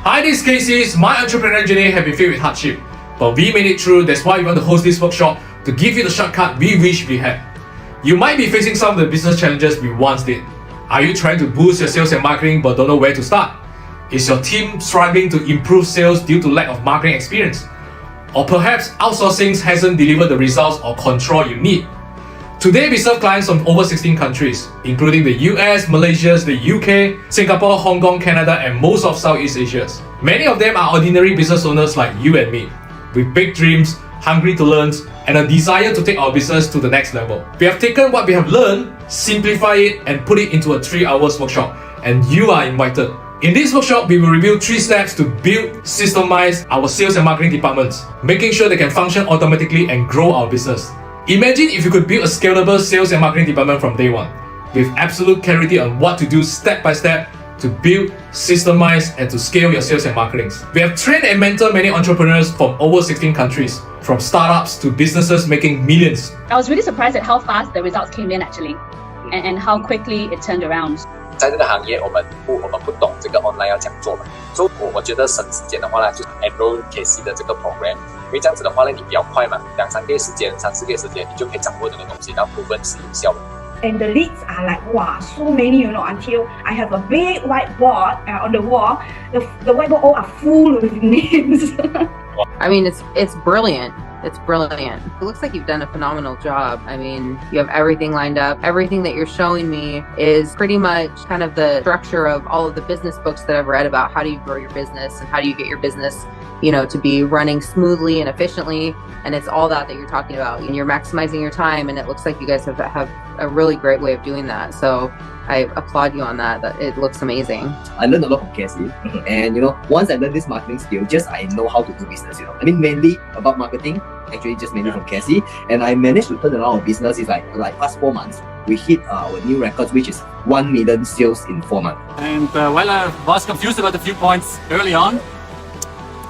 Hi, this is Casey. My entrepreneurial journey has been filled with hardship, but we made it through. That's why we want to host this workshop to give you the shortcut we wish we had. You might be facing some of the business challenges we once did. Are you trying to boost your sales and marketing but don't know where to start? Is your team struggling to improve sales due to lack of marketing experience? Or perhaps outsourcing hasn't delivered the results or control you need? Today we serve clients from over 16 countries, including the US, Malaysia, the UK, Singapore, Hong Kong, Canada, and most of Southeast Asia. Many of them are ordinary business owners like you and me, with big dreams, hungry to learn, and a desire to take our business to the next level. We have taken what we have learned, simplify it, and put it into a 3-hour workshop, and you are invited. In this workshop, we will review 3 steps to build, systemize our sales and marketing departments, making sure they can function automatically and grow our business. Imagine if you could build a scalable sales and marketing department from day one, with absolute clarity on what to do step by step to build, systemize, and to scale your sales and marketing. We have trained and mentored many entrepreneurs from over 16 countries, from startups to businesses making millions. I was really surprised at how fast the results came in actually, and how quickly it turned around. 在这个行业，我们不懂这个 online 要怎样做嘛，所以我觉得省时间的话呢，就是 enroll KC 的这个 program， 因为这样子的话呢，你比较快嘛，2-3个月时间，3-4个月时间，你就可以掌握这个东西，然后部分是有效的。And the leads are like, wow, so many, until I have a big whiteboard on the wall. The whiteboard all are full with names. I mean, it's brilliant. It's brilliant. It looks like you've done a phenomenal job. I mean, you have everything lined up. Everything that you're showing me is pretty much kind of the structure of all of the business books that I've read about how do you grow your business and how do you get your business, to be running smoothly and efficiently. And it's all that you're talking about. And you're maximizing your time. And it looks like you guys have a really great way of doing that. So I applaud you on that. It looks amazing. I learned a lot from Cassie, and once I learned this marketing skill, I know how to do business. I mean, mainly about marketing, actually just mainly from Cassie, and I managed to turn around our business. It's like past 4 months, we hit our new records, which is 1 million sales in 4 months. And while I was confused about a few points early on,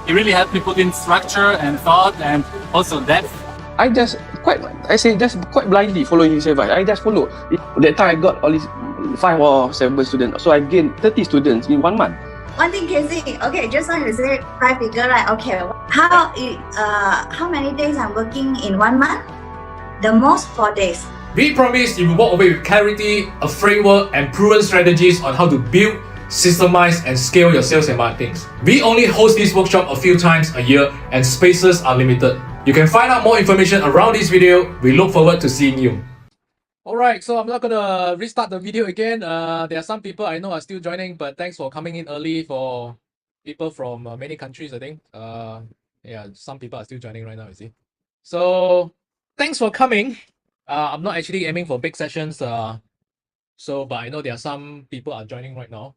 it really helped me put in structure and thought and also depth. I just quite blindly following his advice. I just follow. That time I got all these 5 or 7 students, so I gained 30 students in 1 month. One thing, Casey. Okay, just want to say 5 figure, right? Okay, how many days I'm working in 1 month? The most 4 days. We promise you will walk away with clarity, a framework, and proven strategies on how to build, systemize, and scale your sales and marketing. We only host this workshop a few times a year, and spaces are limited. You can find out more information around this video. We look forward to seeing you. Alright, so I'm not gonna restart the video again. There are some people I know are still joining, but thanks for coming in early for people from many countries, I think. Yeah, some people are still joining right now, you see. So, thanks for coming. I'm not actually aiming for big sessions, but I know there are some people are joining right now.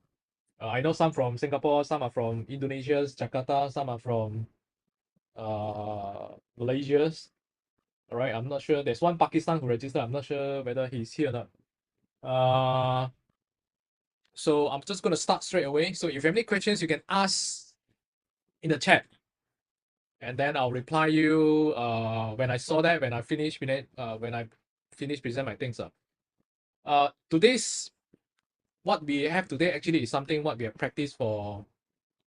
I know some from Singapore, some are from Indonesia, Jakarta, some are from Malaysia. All right, I'm not sure. There's one Pakistan who registered. I'm not sure whether he's here or not. So I'm just going to start straight away. So if you have any questions, you can ask in the chat, and then I'll reply you when I saw that, when I finish present my things. Today's what we have today actually is something what we have practiced for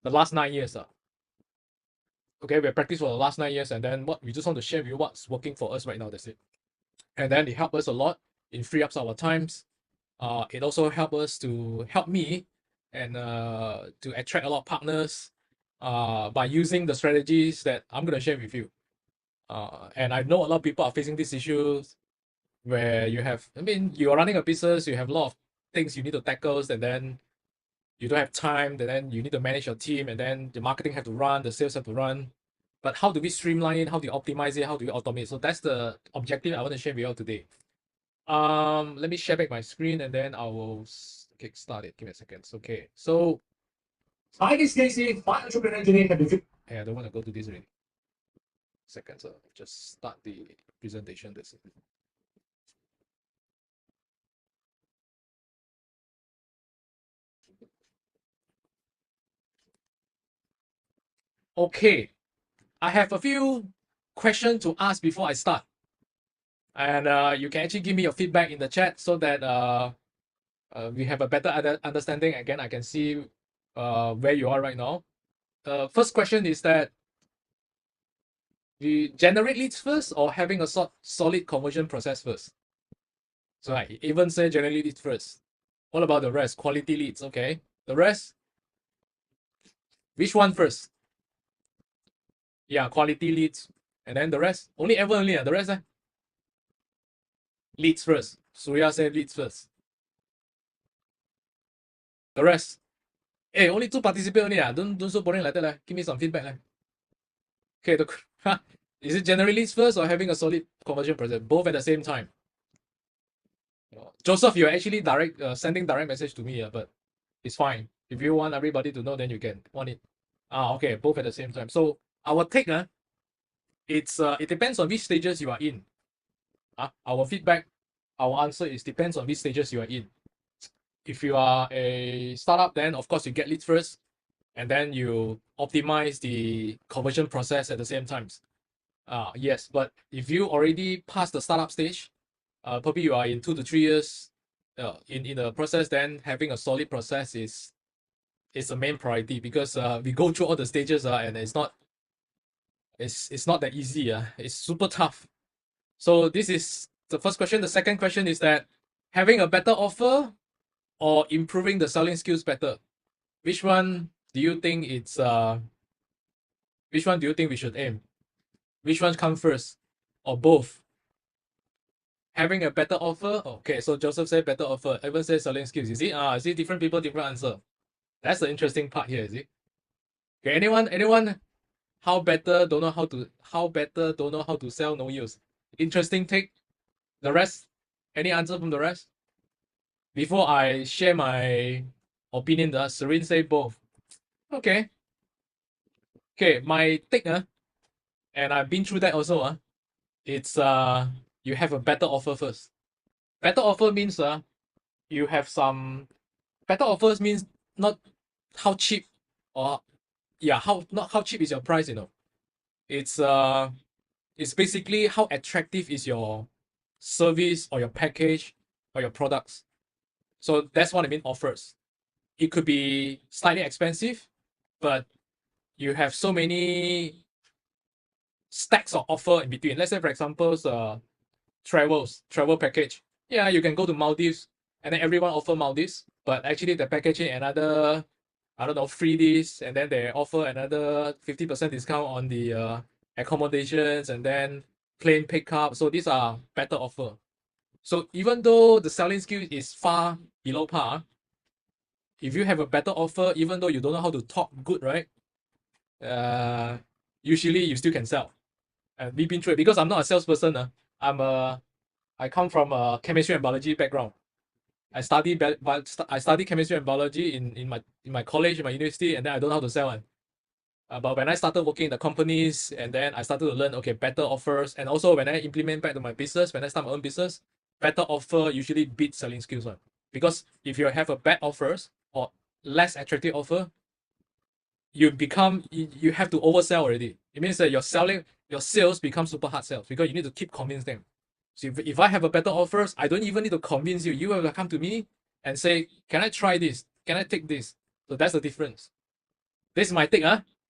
the last 9 years. Okay, we have practiced for the last 9 years, and then what we just want to share with you what's working for us right now. That's it. And then it helped us a lot in free up our times. It also helped me and to attract a lot of partners by using the strategies that I'm going to share with you. And I know a lot of people are facing these issues where you're running a business, you have a lot of things you need to tackle, and then you don't have time, and then you need to manage your team, and then the marketing have to run, the sales have to run. But how do we streamline it? How do you optimize it? How do we automate? So that's the objective I want to share with you all today. Let me share back my screen, and then I will kickstart it. Give me a second. Okay. So, hi, this is Casey. My entrepreneurial journey have been. Hey, I don't want to go to this already. Second, so just start the presentation. That's it. Okay, I have a few questions to ask before I start. And you can actually give me your feedback in the chat so that we have a better understanding. Again, I can see where you are right now. first question is that you generate leads first or having a solid conversion process first? So I even say generate leads first. What about the rest? Quality leads, okay. The rest? Which one first? Yeah, quality leads. And then the rest? Only Evan only, the rest? Leads first. Surya said leads first. The rest? Hey, only 2 participants only. Don't so boring like that. Give me some feedback. Okay, is it generate leads first or having a solid conversion process? Both at the same time. Joseph, you're actually sending direct message to me, but it's fine. If you want everybody to know, then you can want it. Okay, both at the same time. So our take, it depends on which stages you are in. Our feedback, our answer is depends on which stages you are in. If you are a startup, then of course you get leads first, and then you optimize the conversion process at the same time. Yes, but if you already passed the startup stage, probably you are in 2 to 3 years in the process, then having a solid process is the main priority, because we go through all the stages and it's not that easy. It's super tough. So this is the first question. The second question is that having a better offer or improving the selling skills better. Which one do you think which one do you think we should aim? Which one comes first? Or both? Having a better offer? Okay, so Joseph said better offer. Evan says selling skills. You see? See, different people, different answer. That's the interesting part here, is it? Okay, anyone how better don't know how to sell, no use. Interesting take. The rest? Any answer from the rest? Before I share my opinion, Serene say both. Okay. Okay, my take, and I've been through that also, it's you have a better offer first. Better offer means you have some better offers means not how cheap or not how cheap is your price, It's basically how attractive is your service or your package or your products. So that's what I mean offers. It could be slightly expensive, but you have so many stacks of offer in between. Let's say, for example, travel package. Yeah, you can go to Maldives and then everyone offer Maldives, but actually the packaging another, I don't know, free this, and then they offer another 50% discount on the accommodations and then plane pickup. So these are better offer. So even though the selling skill is far below par, if you have a better offer, even though you don't know how to talk good, right? Usually you still can sell. And we've been through it because I'm not a salesperson. I come from a chemistry and biology background. I studied chemistry and biology in my college, in my university, and then I don't know how to sell. But when I started working in the companies, and then I started to learn, okay, better offers, and also when I implement back to my business, when I start my own business, better offer usually beats selling skills. Because if you have a bad offers or less attractive offer, you have to oversell already. It means that your sales become super hard sales because you need to keep convincing them. So if I have a better offers, I don't even need to convince you. You will come to me and say, can I try this? Can I take this? So that's the difference. This is my take,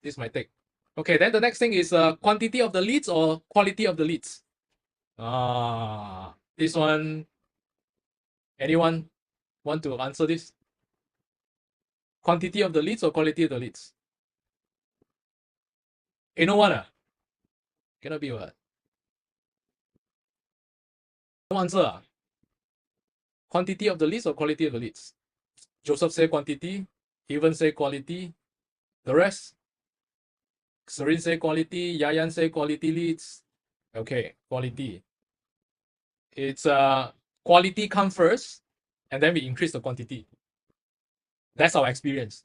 This is my take. Okay, then the next thing is quantity of the leads or quality of the leads. This one, anyone want to answer this? Quantity of the leads or quality of the leads? No one, cannot be what? No answer. Quantity of the leads or quality of the leads? Joseph say quantity, Evan say quality. The rest? Serene say quality, Yayan say quality leads. Okay, quality. It's quality come first, and then we increase the quantity. That's our experience.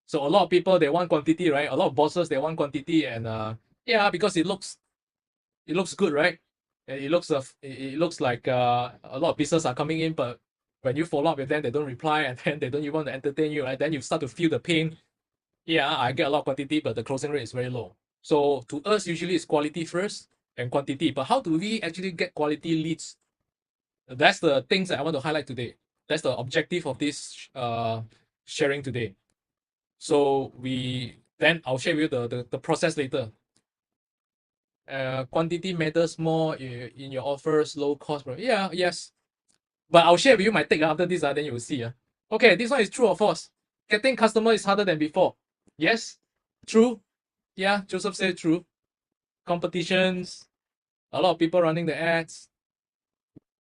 So a lot of people, they want quantity, right? A lot of bosses, they want quantity, and yeah, because it looks good, right? It looks like a lot of business are coming in, but when you follow up with them, they don't reply, and then they don't even want to entertain you, right? Then you start to feel the pain. Yeah, I get a lot of quantity, but the closing rate is very low. So to us, usually it's quality first and quantity. But how do we actually get quality leads? That's the things that I want to highlight today. That's the objective of this sharing today. So we Then I'll share with you the process later. Quantity matters more in your offers, low cost. Yeah, yes. But I'll share with you my take after this, then you will see. Okay, this one is true or false? Getting customer is harder than before. Yes, true. Yeah, Joseph said true. Competitions, a lot of people running the ads,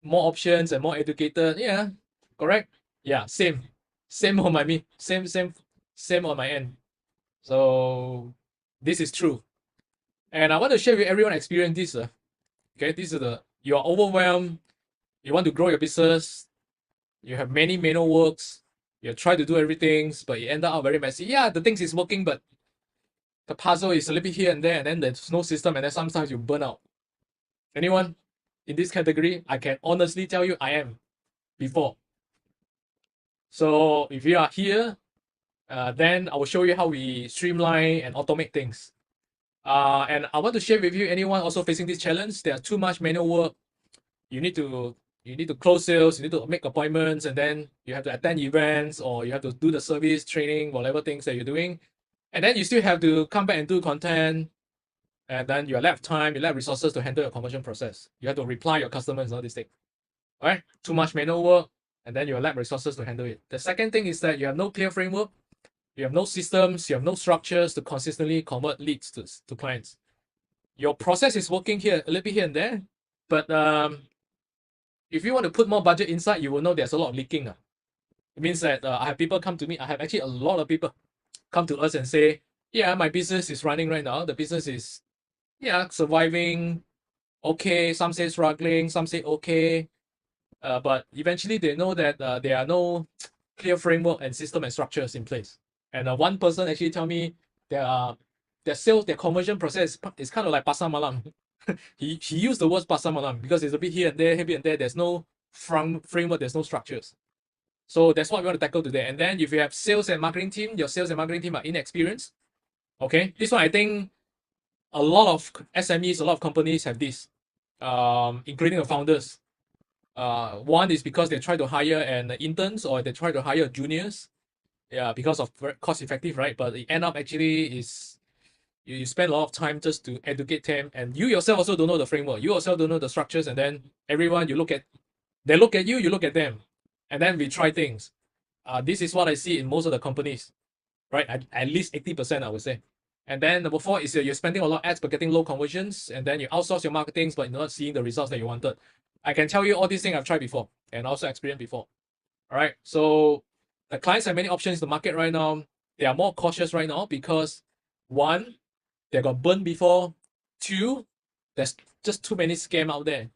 more options and more educated. Yeah, correct. Yeah, same on my same on my end. So this is true, and I want to share with everyone experience this. Okay, this is you are overwhelmed. You want to grow your business. You have many manual works. You try to do everything, but you end up very messy. Yeah, the things is working, but the puzzle is a little bit here and there, and then there's no system, and then sometimes you burn out. Anyone in this category? I can honestly tell you I am before. So if you are here, then I will show you how we streamline and automate things. And I want to share with you anyone also facing this challenge. There's too much manual work. You need to close sales, you need to make appointments, and then you have to attend events, or you have to do the service, training, whatever things that you're doing. And then you still have to come back and do content. And then you lack time, you lack resources to handle your conversion process. You have to reply your customers and all these things. All right? Too much manual work, and then you lack resources to handle it. The second thing is that you have no clear framework, you have no systems, you have no structures to consistently convert leads to clients. Your process is working here, a little bit here and there, but if you want to put more budget inside, you will know there's a lot of leaking. It means that I have people come to me. I have actually a lot of people come to us and say, yeah, my business is running right now. The business is, yeah, surviving. Okay, some say struggling, some say okay. But eventually they know that there are no clear framework and system and structures in place. And one person actually tell me their sales, their conversion process is kind of like pasar malam. he used the words pasar malam because it's a bit here and there, here and there. There's no framework, there's no structures. So that's what we want to tackle today. And then if you have sales and marketing team, your sales and marketing team are inexperienced. Okay, this one I think a lot of SMEs, a lot of companies have this, including the founders. One is because they try to hire interns, or they try to hire juniors. Yeah, because of cost effective, right? But it end up actually is you spend a lot of time just to educate them, and you yourself also don't know the framework. You yourself don't know the structures, and then everyone they look at you, you look at them, and then we try things. This is what I see in most of the companies, right? At least 80%, I would say. And then number 4 is you're spending a lot of ads but getting low conversions, and then you outsource your marketing but you're not seeing the results that you wanted. I can tell you all these things I've tried before and also experienced before. All right, so the clients have many options in the market right now. They are more cautious right now because 1, they got burned before. 2, there's just too many scams out there.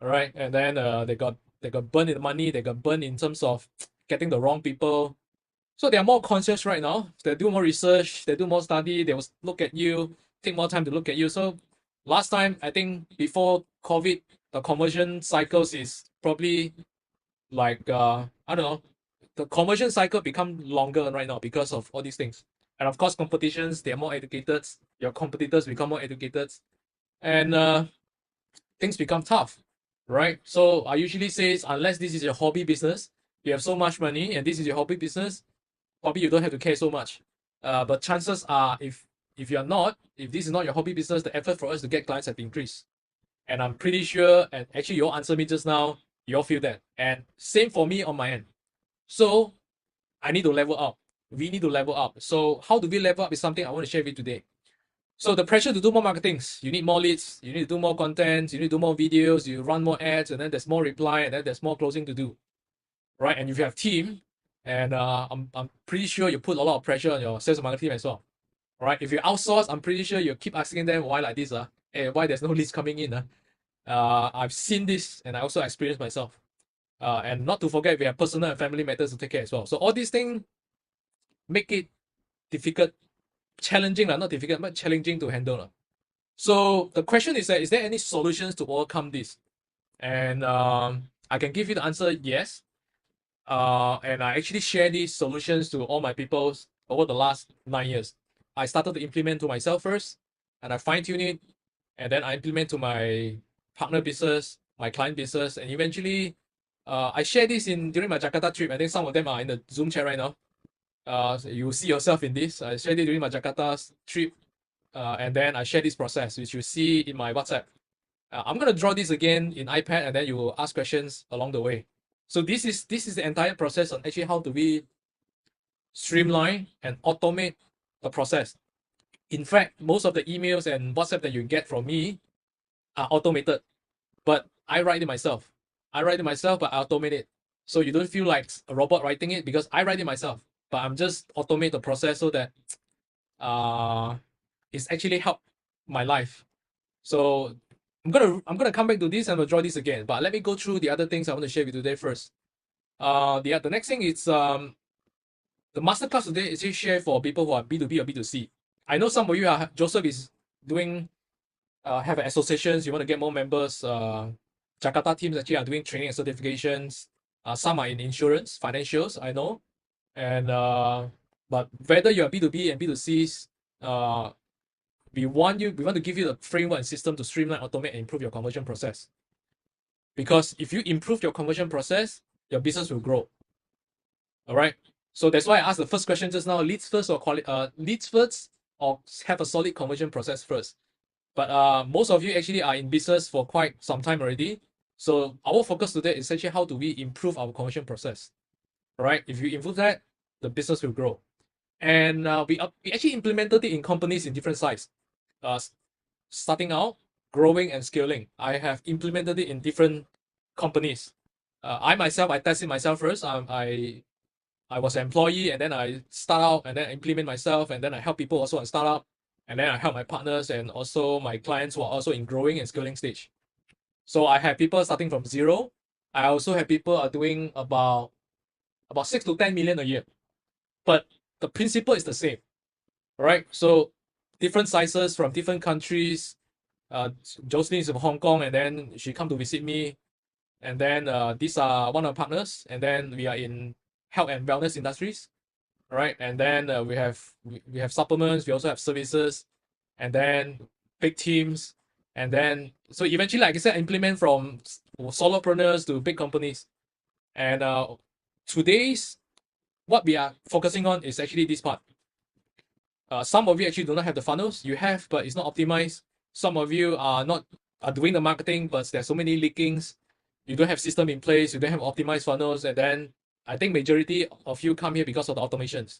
All right, and then they got burned in money. They got burned in terms of getting the wrong people. So they are more conscious right now. They do more research. They do more study. They will look at you, take more time to look at you. So last time, I think before COVID, the conversion cycles is probably like I don't know. The conversion cycle become longer right now because of all these things. And of course, competitions, they are more educated. Your competitors become more educated. And things become tough, right? So I usually say, unless this is your hobby business, you have so much money and this is your hobby business, probably you don't have to care so much. But chances are, if this is not your hobby business, the effort for us to get clients have increased. And I'm pretty sure, and actually you all answered me just now, you all feel that. And same for me on my end. So I need to level up. We need to level up. So how do we level up is something I want to share with you today. So the pressure to do more marketings, you need more leads, you need to do more content, you need to do more videos, you run more ads, and then there's more reply, and then there's more closing to do, right? And if you have team, and I'm pretty sure you put a lot of pressure on your sales and marketing team as well, all right? If you outsource, I'm pretty sure you keep asking them why like this, hey, why there's no leads coming in, I've seen this, and I also experienced myself. And not to forget, we have personal and family matters to take care as well. So all these things make it difficult, challenging, not difficult, but challenging to handle. So the question is there any solutions to overcome this? And I can give you the answer, yes. And I actually share these solutions to all my people over the last 9 years. I started to implement to myself first, and I fine-tune it, and then I implement to my partner business, my client business, and eventually I share this during my Jakarta trip. I think some of them are in the Zoom chat right now. So you see yourself in this. I shared it during my Jakarta trip, and then I share this process, which you see in my WhatsApp. I'm gonna draw this again in iPad, and then you will ask questions along the way. So this is the entire process on actually how do we streamline and automate the process. In fact, most of the emails and WhatsApp that you get from me are automated, but I write it myself. I write it myself, but I automate it. So you don't feel like a robot writing it because I write it myself, but I'm just automate the process so that it's actually helped my life. So I'm gonna come back to this and I'll draw this again. But let me go through the other things I want to share with you today first. The next thing is the masterclass today is share for people who are B2B or B2C. I know some of you are Joseph is doing have associations, you want to get more members. Jakarta teams actually are doing training and certifications. Some are in insurance, financials, I know. And but whether you're B2B and B2Cs, we want to give you the framework and system to streamline, automate, and improve your conversion process. Because if you improve your conversion process, your business will grow. All right. So that's why I asked the first question just now: leads first or leads first, or have a solid conversion process first. But most of you actually are in business for quite some time already. So our focus today is actually how do we improve our conversion process. All right. If you improve that, the business will grow. And we actually implemented it in companies in different sizes. Starting out, growing, and scaling. I have implemented it in different companies. I tested myself first. I was an employee, and then I start out, and then I implement myself, and then I help people also on startup, and then I help my partners and also my clients who are also in growing and scaling stage. So I have people starting from zero. I also have people are doing about 6 to 10 million a year, but the principle is the same. All right. So different sizes from different countries. Jocelyn is from Hong Kong, and then she come to visit me, and then these are one of our partners, and then we are in health and wellness industries. All right. And then we have supplements. We also have services, and then big teams. And then, so eventually, like I said, implement from solopreneurs to big companies. And today's, what we are focusing on is actually this part. Some of you actually do not have the funnels. You have, but it's not optimized. Some of you are doing the marketing, but there's so many leakings. You don't have system in place. You don't have optimized funnels. And then I think majority of you come here because of the automations,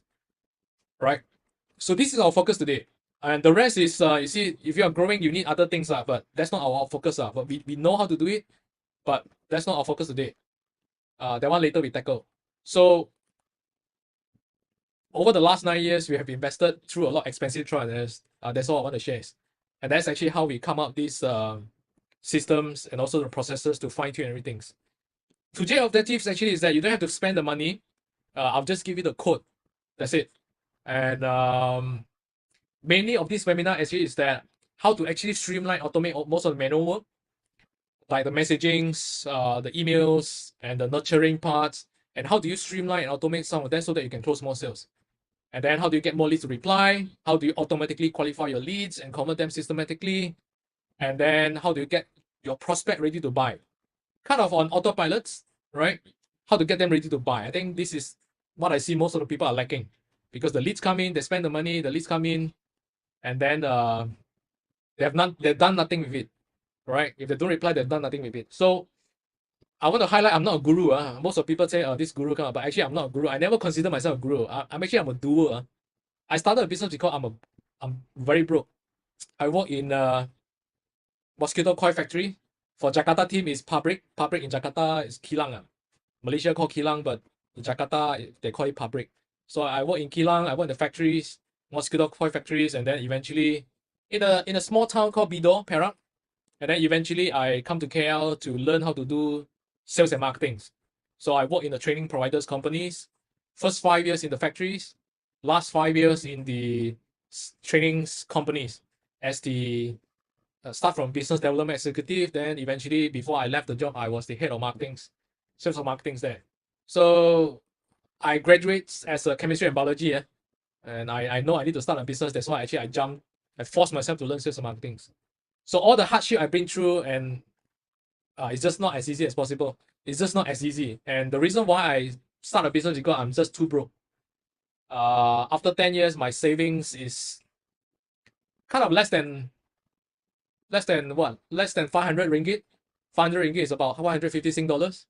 right? So this is our focus today. And the rest is, you see, if you are growing, you need other things, but that's not our focus. But we know how to do it, but that's not our focus today. That one later we tackle. So over the last 9 years, we have invested through a lot of expensive trials. That's all I want to share. And that's actually how we come up these systems and also the processes to fine tune everything. Today's objectives actually is that you don't have to spend the money. I'll just give you the code. That's it. And mainly of this webinar actually is that how to actually streamline, automate most of the manual work, like the messagings, the emails, and the nurturing parts, and how do you streamline and automate some of that so that you can close more sales. And then how do you get more leads to reply? How do you automatically qualify your leads and convert them systematically? And then how do you get your prospect ready to buy? Kind of on autopilots, right? How to get them ready to buy. I think this is what I see most of the people are lacking, because the leads come in, they spend the money, the leads come in, and then they've done nothing with it, right? If they don't reply, they've done nothing with it. So I want to highlight, I'm not a guru. Most of people say, oh, this guru come, but actually I'm not a guru. I never consider myself a guru. I'm a doer. I started a business because I'm very broke. I work in mosquito coil factory. For Jakarta team is Pabrik. Pabrik in Jakarta is Kilang. Malaysia call Kilang, but in Jakarta they call it Pabrik. So I work in Kilang. I work in the factories, mosquito coil factories, and then eventually in a small town called Bidor, Perak. And then eventually I come to KL to learn how to do sales and marketing. So I work in the training providers companies. First 5 years in the factories, last 5 years in the trainings companies as the start from business development executive. Then eventually, before I left the job, I was the head of marketing, sales of marketing there. So I graduate as a chemistry and biology, and I know I need to start a business. That's why actually I forced myself to learn sales and marketing. So all the hardship I've been through, and it's just not as easy as possible. It's just not as easy. And the reason why I start a business is because I'm just too broke. After 10 years, my savings is kind of less than what? Less than 500 ringgit. 500 ringgit is about 150 Sing dollars.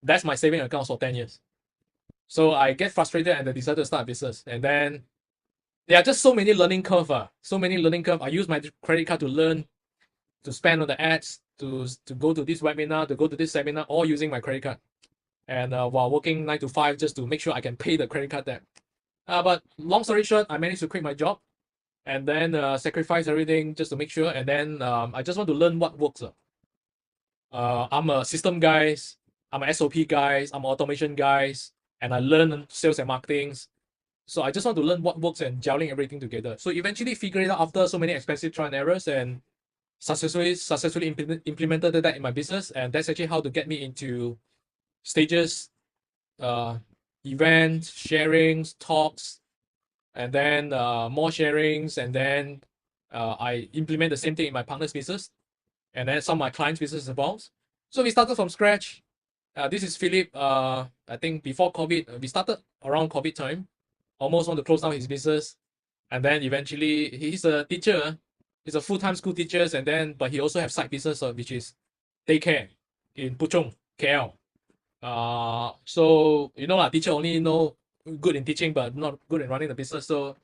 That's my saving account for 10 years. So I get frustrated and I decided to start a business. And then there are just so many learning curve. So many learning curve. I use my credit card to learn, to spend on the ads, to go to this webinar, to go to this seminar, all using my credit card. And while working 9 to 5 just to make sure I can pay the credit card debt. But long story short, I managed to quit my job and then sacrifice everything just to make sure. And then I just want to learn what works. I'm a system guys, I'm a SOP guys, I'm automation guys, and I learn sales and marketing. So I just want to learn what works and gelling everything together. So eventually figure it out after so many expensive trial and errors and successfully implemented that in my business. And that's actually how to get me into stages, events, sharings, talks, and then more sharings. And then I implement the same thing in my partner's business and then some of my clients' business as well. So we started from scratch. This is Philip. I think before COVID, we started around COVID time. Almost want to close down his business, and then eventually he's a teacher. He's a full-time school teacher, and then but he also have side business which is daycare in Puchong, KL. So you know, teacher only know good in teaching, but not good in running the business. So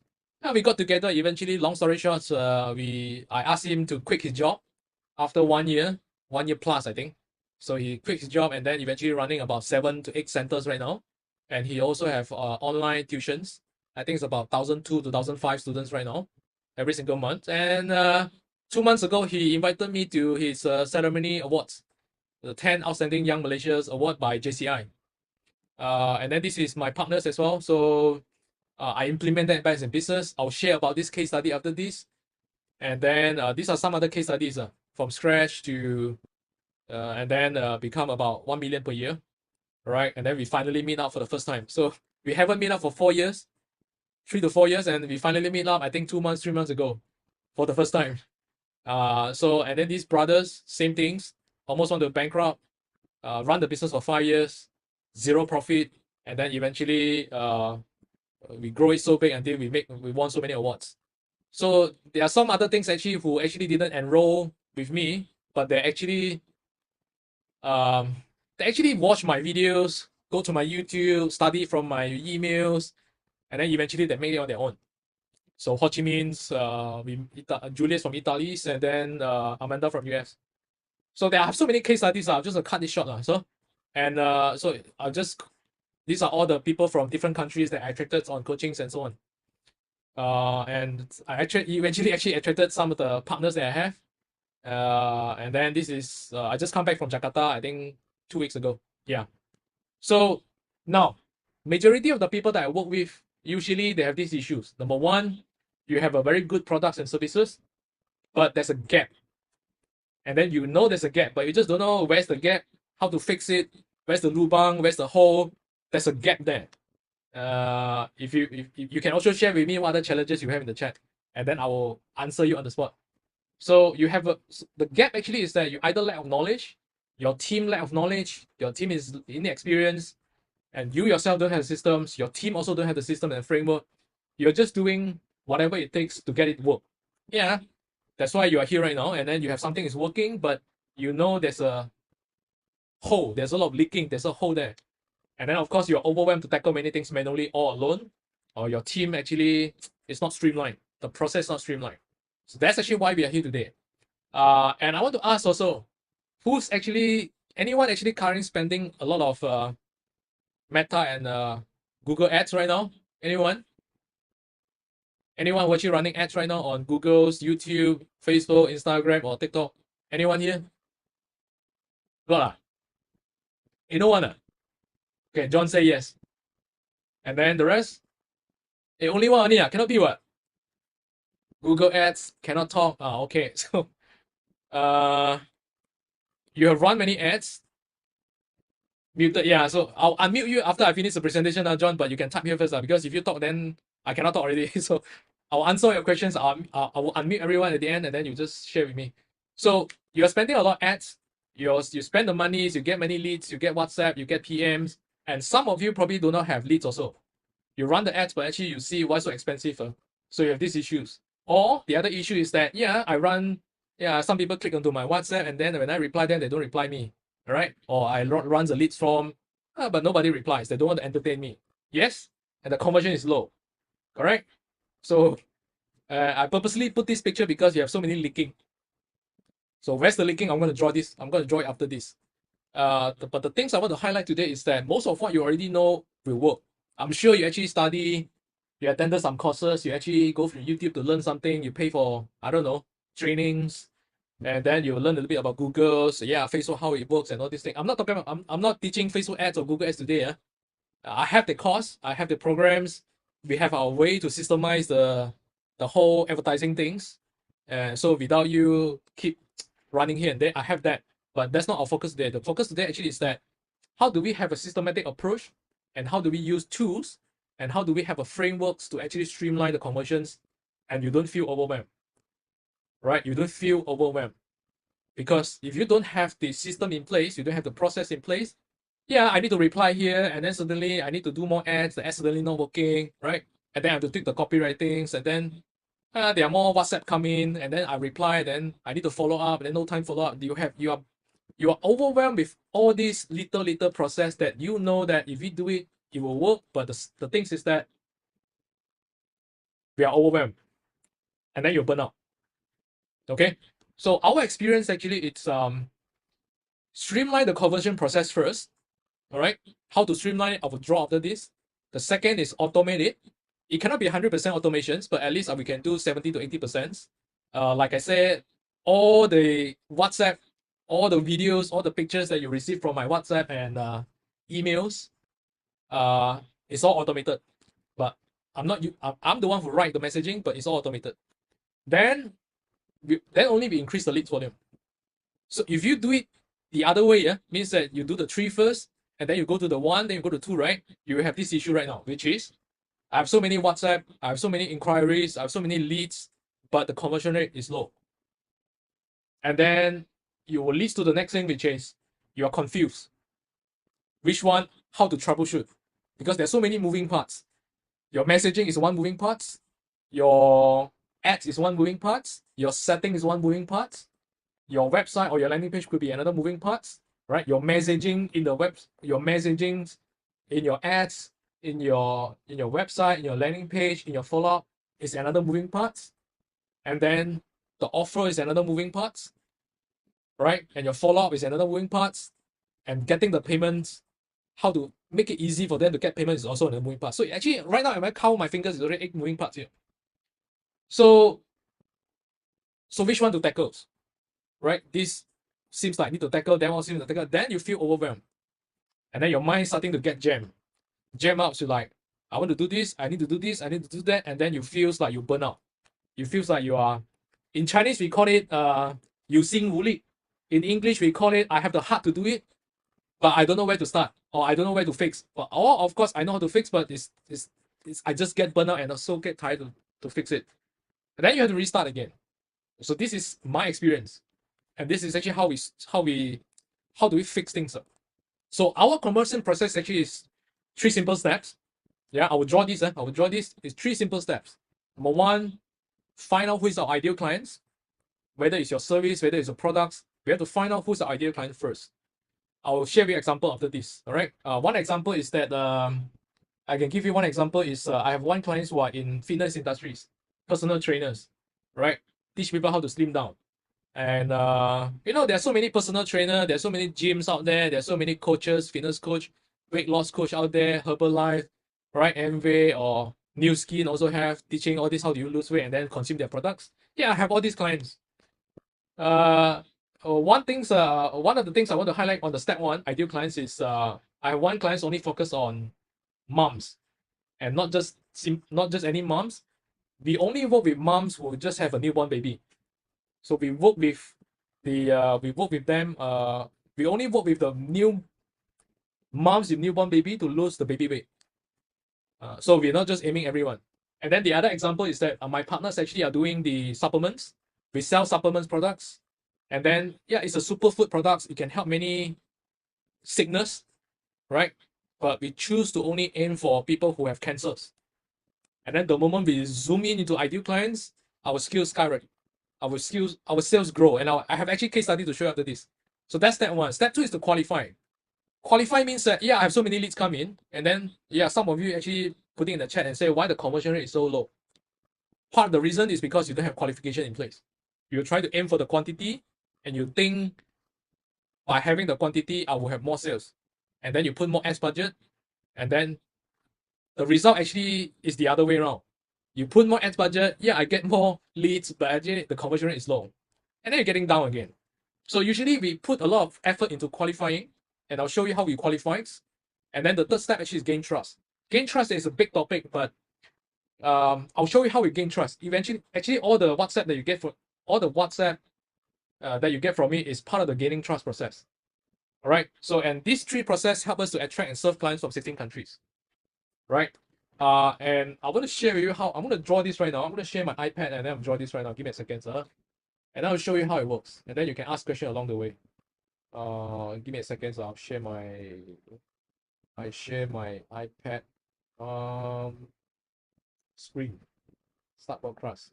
we got together. Eventually, long story short, I asked him to quit his job after 1 year plus, I think. So he quit his job and then eventually running about 7 to 8 centers right now. And he also have online tuitions. I think it's about 1,002 to 1,005 students right now, every single month. And 2 months ago, he invited me to his ceremony awards, the 10 Outstanding Young Malaysians Award by JCI. And then this is my partners as well. So I implement that back in business. I'll share about this case study after this. And then these are some other case studies from scratch to, and then become about 1 million per year. Right, and then we finally meet up for the first time. So we haven't met up for 4 years, 3 to 4 years, and we finally meet up, I think 2 months, 3 months ago for the first time. So, and then these brothers, same things, almost want to bankrupt, run the business for 5 years, 0 profit, and then eventually we grow it so big until we won so many awards. So there are some other things actually who actually didn't enroll with me, but they actually watch my videos, go to my YouTube, study from my emails, and then eventually they make it on their own. So Ho Chi Minh's, Julius from Italy, and then Amanda from US. So there are so many case studies. I'll just cut this short. So I'll just, these are all the people from different countries that I attracted on coachings and so on. And I eventually attracted some of the partners that I have. And then this is, I just come back from Jakarta, I think 2 weeks ago. Yeah. So now, majority of the people that I work with, usually they have these issues. Number one, you have a very good products and services, but there's a gap. And then you know there's a gap, but you just don't know where's the gap, how to fix it, where's the lubang, where's the hole. There's a gap there. If you can also share with me what other challenges you have in the chat, and then I will answer you on the spot. So you have the gap actually is that you either lack of knowledge, your team lack of knowledge, your team is inexperienced, and you yourself don't have systems, your team also don't have the system and framework. You're just doing whatever it takes to get it work. Yeah, that's why you are here right now, and then you have something is working, but you know there's a hole, there's a lot of leaking, there's a hole there. And then of course you're overwhelmed to tackle many things manually all alone, or your team actually is not streamlined, the process not streamlined. So that's actually why we are here today. And I want to ask also, anyone actually currently spending a lot of Meta and Google ads right now? Anyone? Anyone who actually running ads right now on Google's, YouTube, Facebook, Instagram, or TikTok? Anyone here? No. You know one? Okay, John say yes. And then the rest? Only one only, cannot be what? Google ads, cannot talk. Okay. So you have run many ads. Muted, yeah. So I'll unmute you after I finish the presentation now, John, but you can type here first, because if you talk, then I cannot talk already. So I'll answer your questions. I will unmute everyone at the end, and then you just share with me. So you're spending a lot of ads. You spend the monies, you get many leads, you get WhatsApp, you get PMs, and some of you probably do not have leads also. You run the ads, but actually you see why so expensive. So you have these issues. Or the other issue is that, some people click onto my WhatsApp and then when I reply them, they don't reply me. All right? Or I run the leads form, but nobody replies. They don't want to entertain me. Yes? And the conversion is low. Correct? So I purposely put this picture because you have so many leaking. So where's the leaking? I'm going to draw this. I'm going to draw it after this. But the things I want to highlight today is that most of what you already know will work. I'm sure you actually study, you attended some courses, you actually go through YouTube to learn something, you pay for, I don't know, trainings, and then you learn a little bit about Google, so Facebook, how it works and all these things. I'm not talking about, I'm not teaching Facebook ads or Google ads today. I have the course, I have the programs, we have our way to systemize the whole advertising things. So without you keep running here and there, I have that. But that's not our focus today. The focus today actually is that how do we have a systematic approach and how do we use tools and how do we have a frameworks to actually streamline the conversions and you don't feel overwhelmed, right? You don't feel overwhelmed because if you don't have the system in place, you don't have the process in place. I need to reply here and then suddenly I need to do more ads. The ads suddenly not working, right? And then I have to tweak the copywritings and then there are more WhatsApp come in and then I reply, then I need to follow up and then no time follow up. You are overwhelmed with all these little process that you know that if you do it, it will work. But the things is that we are overwhelmed and then you burn out. Okay. So our experience actually it's streamline the conversion process first. All right. How to streamline it, I will draw after this. The second is automate it. It cannot be 100% automations, but at least we can do 70 to 80%. Like I said, all the WhatsApp, all the videos, all the pictures that you receive from my WhatsApp and emails, it's all automated. But I'm the one who write the messaging, but it's all automated. Then only we increase the leads volume. So if you do it the other way, means that you do the 3 first, and then you go to the 1, then you go to 2, right? You have this issue right now, which is I have so many WhatsApp, I have so many inquiries, I have so many leads, but the conversion rate is low. And then you will lead to the next thing, which is you are confused. Which one, how to troubleshoot? Because there's so many moving parts. Your messaging is one moving part, your ads is one moving part, your setting is one moving part, your website or your landing page could be another moving part, right? Your messaging in the web, your messaging in your ads, in your website, in your landing page, in your follow-up is another moving part. And then the offer is another moving part, right? And your follow-up is another moving part. And getting the payments, how to make it easy for them to get payments is also another moving part. So actually, right now, if I count my fingers, it's already 8 moving parts here. So which one to tackle, right? This seems like I need to tackle, that one seems to tackle. Then you feel overwhelmed. And then your mind starting to get jammed. Jam up to like, I want to do this, I need to do this, I need to do that, and then you feels like you burn out. You feels like you are, in Chinese we call it 有心无力. In English we call it I have the heart to do it, but I don't know where to start, or I don't know where to fix. Or of course I know how to fix, but it's I just get burnt out and also get tired to fix it. And then you have to restart again. So this is my experience, and this is actually how do we fix things up. So our conversion process actually is 3 simple steps. I will draw this. I will draw this. It's 3 simple steps. Number 1, find out who is our ideal clients. Whether it's your service, whether it's your products, we have to find out who's our ideal client first. I will share with you an example after this. All right. One example is that I can give you one example is I have one clients who are in fitness industries, personal trainers, right? Teach people how to slim down. And there's so many personal trainers, there's so many gyms out there, there's so many coaches, fitness coach, weight loss coach out there, Herbalife, right? Amway or New Skin also have teaching all this, how do you lose weight and then consume their products. I have all these clients. One of the things I want to highlight on the step 1 ideal clients is I have one client only focus on moms, and not just any moms. We only work with moms who just have a newborn baby. So we work with them. We only work with the new moms with newborn baby to lose the baby weight. So we're not just aiming everyone. And then the other example is that my partners actually are doing the supplements. We sell supplements products. And then, it's a superfood products. It can help many sickness, right? but we choose to only aim for people who have cancers. And then the moment we zoom in into ideal clients, our skills skyrocket. Our sales grow. And I have actually case study to show you after this. So that's step one. Step two is to qualify. Qualify means that, yeah, I have so many leads come in. And then, yeah, some of you actually putting in the chat and say why the conversion rate is so low. Part of the reason is because you don't have qualification in place. You try to aim for the quantity and you think by having the quantity, I will have more sales. And then you put more ads budget, and then the result actually is the other way around. You put more ads budget, yeah, I get more leads, but actually the conversion rate is low. And then you're getting down again. So usually we put a lot of effort into qualifying, and I'll show you how we qualify. And then the third step actually is gain trust. Gain trust is a big topic, but I'll show you how we gain trust. Eventually, actually all the WhatsApp that you get that you get from me is part of the gaining trust process. All right. So, and these three processes help us to attract and serve clients from 16 countries. Right. And I want to share with you how I'm going to draw this right now. I'm going to share my iPad and then I'll draw this right now. Give me a second, sir. And I'll show you how it works. And then you can ask questions along the way. Give me a second. So I'll share my iPad screen. Start broadcast.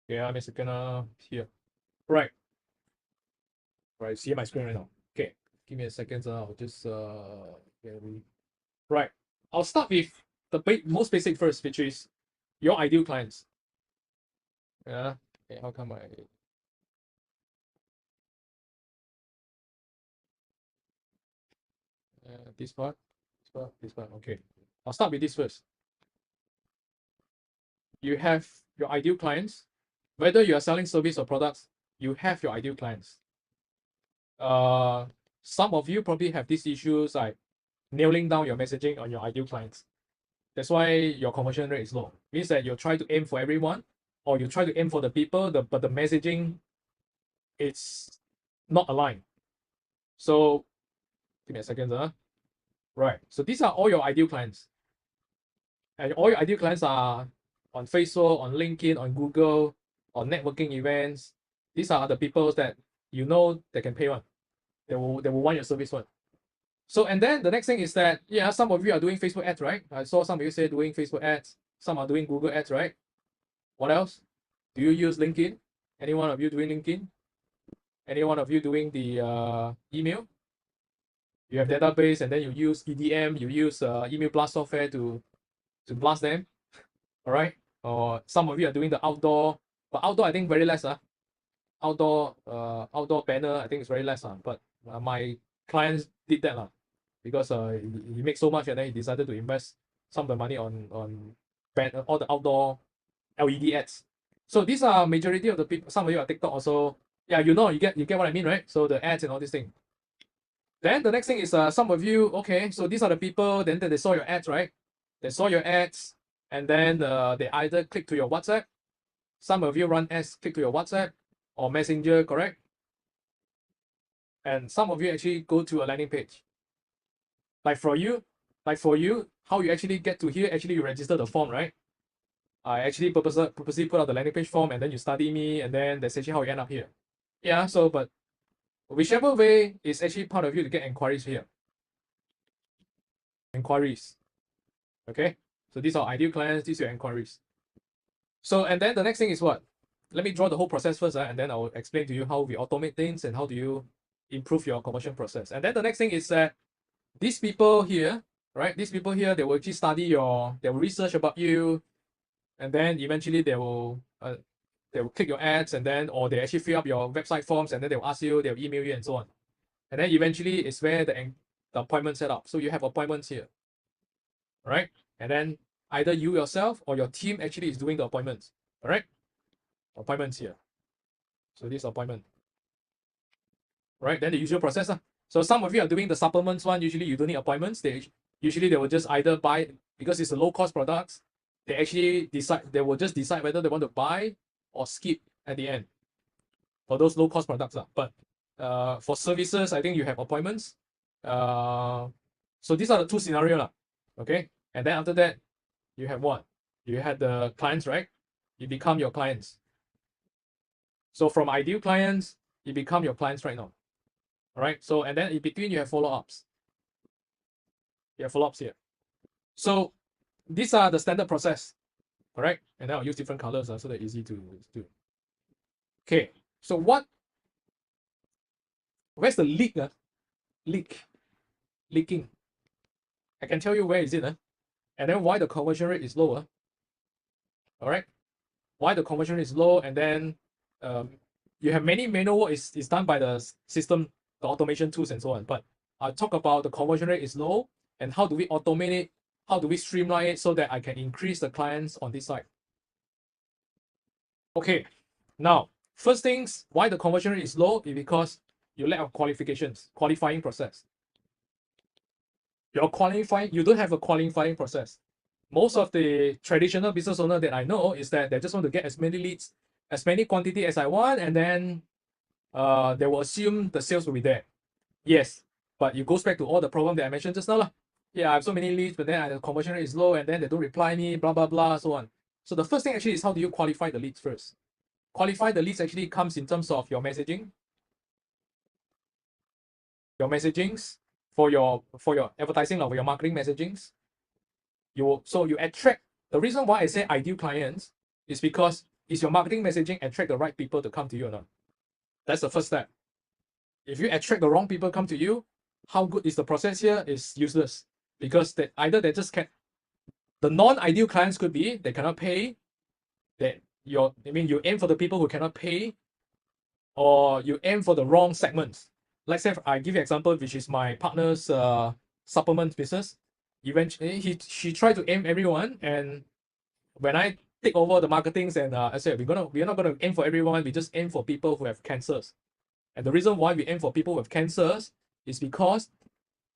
Yeah, I'm a second here. Right. Right, see my screen right now. Okay, give me a second. I'll just right. I'll start with the most basic first, which is your ideal clients. Yeah. Okay, how come this part? Okay. I'll start with this first. You have your ideal clients. Whether you are selling service or products, you have your ideal clients. Some of you probably have these issues like nailing down your messaging on your ideal clients. That's why your conversion rate is low. Means that you try to aim for everyone, or you try to aim for the people, but the messaging it's not aligned. So give me a second, Right. So these are all your ideal clients. And all your ideal clients are on Facebook, on LinkedIn, on Google, on networking events. These are the people that you know they can pay one. They will want your service one. So, and then the next thing is that, yeah, some of you are doing Facebook ads, right? I saw some of you say doing Facebook ads. Some are doing Google ads, right? What else? Do you use LinkedIn? Any one of you doing LinkedIn? Any one of you doing the email? You have database and then you use EDM, you use email blast software to blast them. All right. Or some of you are doing the outdoor, but outdoor I think very less. Outdoor banner I think it's very less. But my clients did that because he makes so much and then he decided to invest some of the money on all the outdoor LED ads. So these are majority of the people. Some of you are TikTok also. Yeah, you get what I mean, right? So the ads and all these things. Then the next thing is some of you, okay, so these are the people, then they saw your ads, right? They saw your ads, and then they either click to your WhatsApp. Some of you run ads, click to your WhatsApp or Messenger, correct? And some of you actually go to a landing page. Like for you, how you actually get to here, actually you register the form, right? I actually purposely put out the landing page form and then you study me and then that's actually how you end up here. Yeah, so but whichever way is actually part of you to get inquiries here. Inquiries. Okay, so these are ideal clients, these are your inquiries. So, and then the next thing is what? Let me draw the whole process first, and then I'll explain to you how we automate things and how do you improve your conversion process. And then the next thing is that these people here, right? These people here, they will actually study they will research about you, and then eventually they will click your ads, and then or they actually fill up your website forms, and then they will ask you, they'll email you, and so on. And then eventually it's where the appointment set up. So you have appointments here, right? And then either you yourself or your team actually is doing the appointments. All right, appointments here. So this appointment, right? Then the usual process. So some of you are doing the supplements one. Usually you don't need appointments. They will just either buy, because it's a low cost products. They will just decide whether they want to buy or skip at the end for those low cost products. But for services, I think you have appointments. So these are the two scenarios. Okay. And then after that, you have what? You had the clients, right? You become your clients. So from ideal clients, it become your clients right now. All right. So, and then in between you have follow-ups. You have follow-ups here. So these are the standard process. All right. And then I'll use different colors so they're easy to do. Okay. So where's the leak? Leaking. I can tell you where is it. And then why the conversion rate is lower. All right. Why the conversion rate is low, and then you have many manual work is done by the system, the automation tools and so on. But I'll talk about the conversion rate is low and how do we automate it, how do we streamline it so that I can increase the clients on this side. Okay, now first things, why the conversion rate is low is because you lack of qualifying process. You don't have a qualifying process. Most of the traditional business owner that I know is that they just want to get as many leads, as many quantity as I want, and then they will assume the sales will be there. Yes, but it goes back to all the problem that I mentioned just now. Yeah, I have so many leads, but then the conversion rate is low, and then they don't reply me, blah, blah, blah, so on. So the first thing actually is how do you qualify the leads first? Qualify the leads actually comes in terms of your messaging. Your messagings for your advertising or your marketing messagings. You attract. The reason why I say ideal clients is because is your marketing messaging attract the right people to come to you or not? That's the first step. If you attract the wrong people come to you, how good is the process here is useless because either they just can't. The non-ideal clients could be they cannot pay. You aim for the people who cannot pay, or you aim for the wrong segments. Let's say I give you an example, which is my partner's supplement business. Eventually, she tried to aim everyone, and when I take over the marketings and I said we're not gonna aim for everyone. We just aim for people who have cancers. And the reason why we aim for people with cancers is because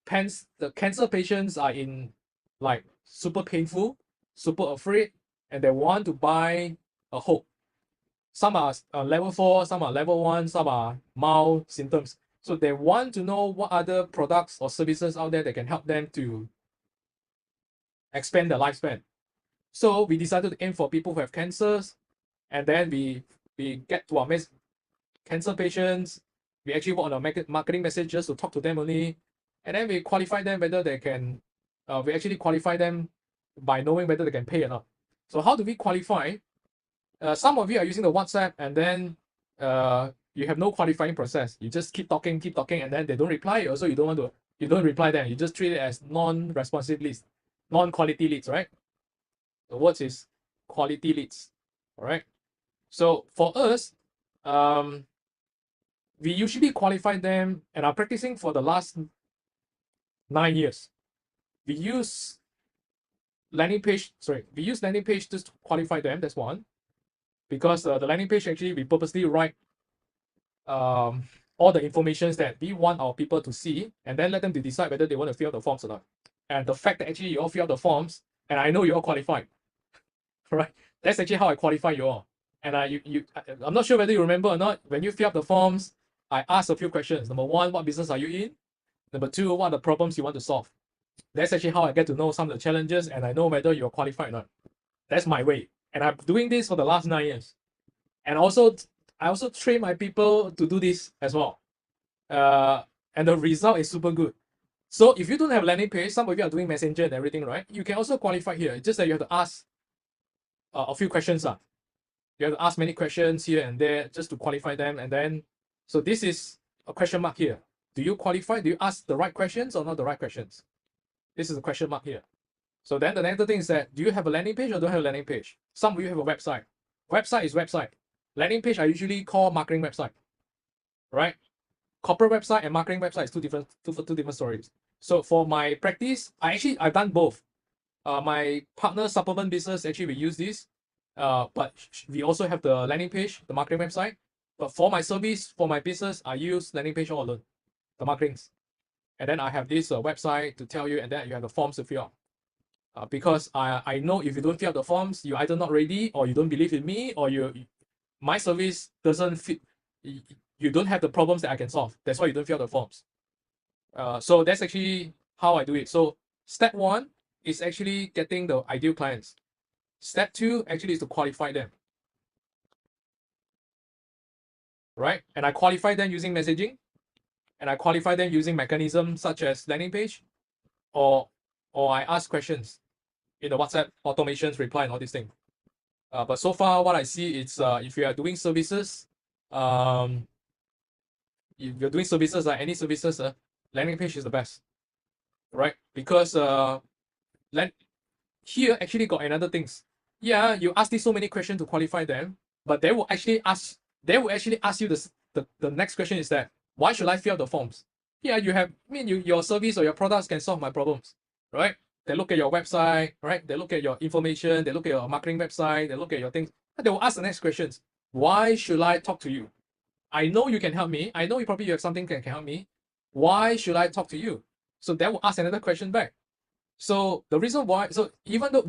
the cancer patients are in like super painful, super afraid, and they want to buy a hope. Some are level 4, some are level 1, some are mild symptoms. So they want to know what other products or services out there that can help them to expand their lifespan. So we decided to aim for people who have cancers, and then we get to our cancer patients. We actually work on our marketing messages to talk to them only, and then we qualify them whether they can. We actually qualify them by knowing whether they can pay or not. So how do we qualify? Some of you are using the WhatsApp, and then you have no qualifying process. You just keep talking, and then they don't reply. Also, you don't reply them. You just treat it as non-responsive leads, non-quality leads, right? The words is quality leads. All right. So for us, we usually qualify them and are practicing for the last 9 years. We use landing page to qualify them. That's one. Because the landing page actually we purposely write all the information that we want our people to see, and then let them to decide whether they want to fill out the forms or not. And the fact that actually you all fill out the forms, and I know you all qualified, right? That's actually how I qualify you all. And I'm not sure whether you remember or not. When you fill up the forms, I ask a few questions. Number 1, what business are you in? Number 2, what are the problems you want to solve? That's actually how I get to know some of the challenges, and I know whether you're qualified or not. That's my way. And I'm doing this for the last 9 years. And I also train my people to do this as well. And the result is super good. So if you don't have landing page, some of you are doing messenger and everything, right? You can also qualify here. It's just that you have to ask a few questions. You have to ask many questions here and there just to qualify them. And then, so this is a question mark here. Do you qualify? Do you ask the right questions or not the right questions? This is a question mark here. So then the next thing is that, do you have a landing page or don't have a landing page? Some of you have a website. Website is website. Landing page I usually call marketing website, right? Corporate website and marketing website is two different stories. So for my practice, I've done both. My partner supplement business, actually we use this, but we also have the landing page, the marketing website. But for my service, for my business, I use landing page all alone, the marketings. And then I have this website to tell you, and then you have the forms to fill out. Because I know if you don't fill out the forms, you're either not ready, or you don't believe in me, or my service doesn't fit. You don't have the problems that I can solve. That's why you don't fill out the forms. So that's actually how I do it. So step 1 is actually getting the ideal clients. Step 2 actually is to qualify them. right? And I qualify them using messaging, and I qualify them using mechanisms such as landing page, or I ask questions in the WhatsApp automations, reply, and all these things. But so far, what I see is if you are doing services, if you're doing services, any services, landing page is the best, right? Because here actually got another things. Yeah, you ask these so many questions to qualify them, but they will actually ask you the next question is that why should I fill out the forms? Yeah, you have, I mean, your service or your products can solve my problems, right? They look at your website, right? They look at your information, they look at your marketing website, they look at your things, and they will ask the next questions. Why should I talk to you? I know you can help me. I know you probably have something that can help me. Why should I talk to you? So they will ask another question back. So the reason why, so even though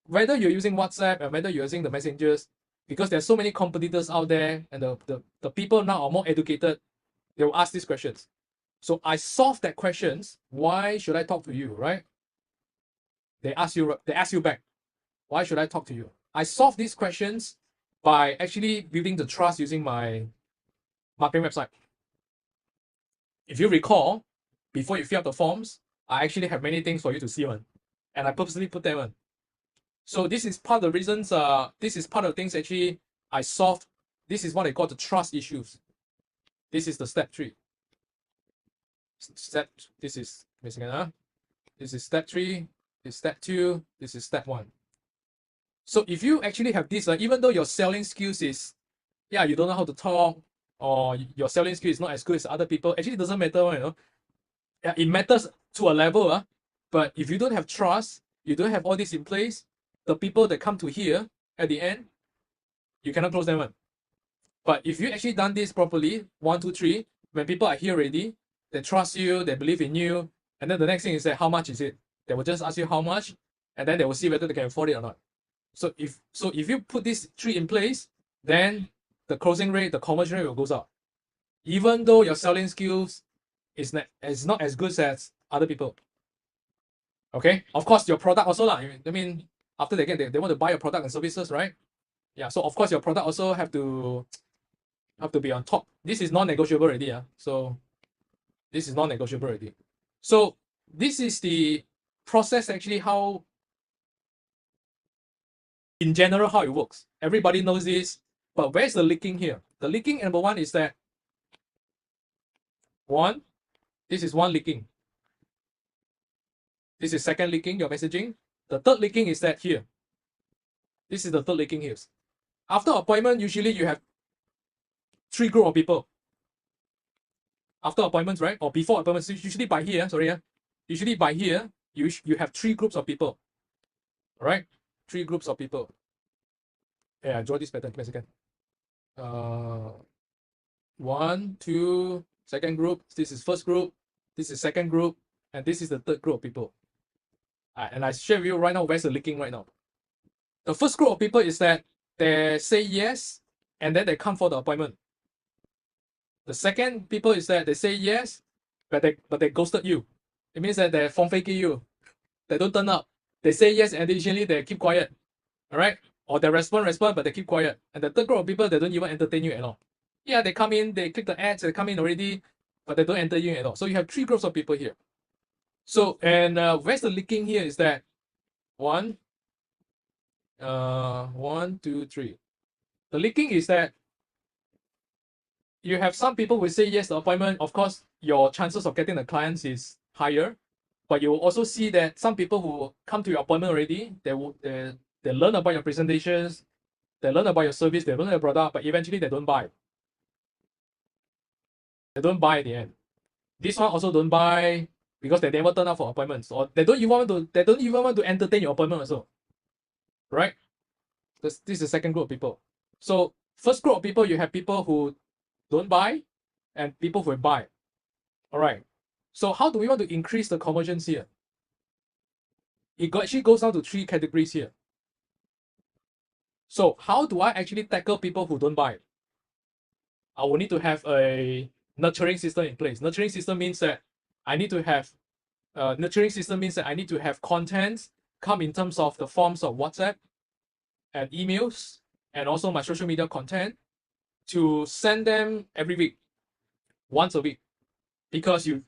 whether you're using WhatsApp and whether you're using the messengers, because there's so many competitors out there and the people now are more educated, they will ask these questions. So I solve that questions. Why should I talk to you, right? They ask you back. Why should I talk to you? I solve these questions by actually building the trust using my marketing website. If you recall, before you fill out the forms, I actually have many things for you to see on, and I purposely put them on. So this is part of the reasons, this is part of the things actually I solved. This is what I call the trust issues. This is the step 3. This is step 3, this is step 2, this is step 1. So if you actually have this, even though your selling skills is, yeah, you don't know how to talk, or your selling skill is not as good as other people, actually it doesn't matter, you know. Yeah, it matters to a level, but if you don't have trust, you don't have all this in place, the people that come to here at the end, you cannot close them on. But if you actually done this properly, 1, 2, 3, when people are here already, they trust you, they believe in you, and then the next thing is that how much is it? They will just ask you how much, and then they will see whether they can afford it or not. So if you put these 3 in place, then the closing rate, the conversion rate will go up. Even though your selling skills is not as good as other people. Okay, of course your product also lah. I mean, after they want to buy your product and services, right? Yeah, so of course your product also have to be on top. This is non-negotiable already. So this is non-negotiable already. So this is the process actually, how in general how it works. Everybody knows this, but where's the leaking here? The leaking, number 1 is that this is one leaking. This is second leaking, your messaging. The third leaking is that here. This is the third leaking here. After appointment, usually you have 3 group of people. After appointments, right? Or before appointments, usually by here, usually by here, you have 3 groups of people. All right? 3 groups of people. Yeah, draw this pattern. Give me a second. 1, 2, second group. This is first group. This is second group. And this is the third group of people. And I share with you right now where's the leaking right now. The first group of people is that they say yes, and then they come for the appointment. The second people is that they say yes, but they ghosted you. It means that they phone faking you. They don't turn up. They say yes, and additionally they keep quiet. All right? Or they respond, but they keep quiet. And the third group of people, they don't even entertain you at all. Yeah, they come in, they click the ads, they come in already, but they don't enter you at all. So you have 3 groups of people here. So, and where's the leaking here is that 1, 2, 3. The leaking is that you have some people who say yes to the appointment. Of course, your chances of getting the clients is higher, but you will also see that some people who come to your appointment already, they learn about your presentations, they learn about your service, they learn your product, but eventually they don't buy. They don't buy at the end. This one also don't buy because they never turn up for appointments, or they don't even want to entertain your appointment also. Right? This is the second group of people. So first group of people, you have people who don't buy and people who buy. All right. So how do we want to increase the conversions here? It actually goes down to 3 categories here. So how do I actually tackle people who don't buy? I will need to have a nurturing system in place. Nurturing system means that I need to have content come in terms of the forms of WhatsApp and emails and also my social media content. to send them every week, once a week, because you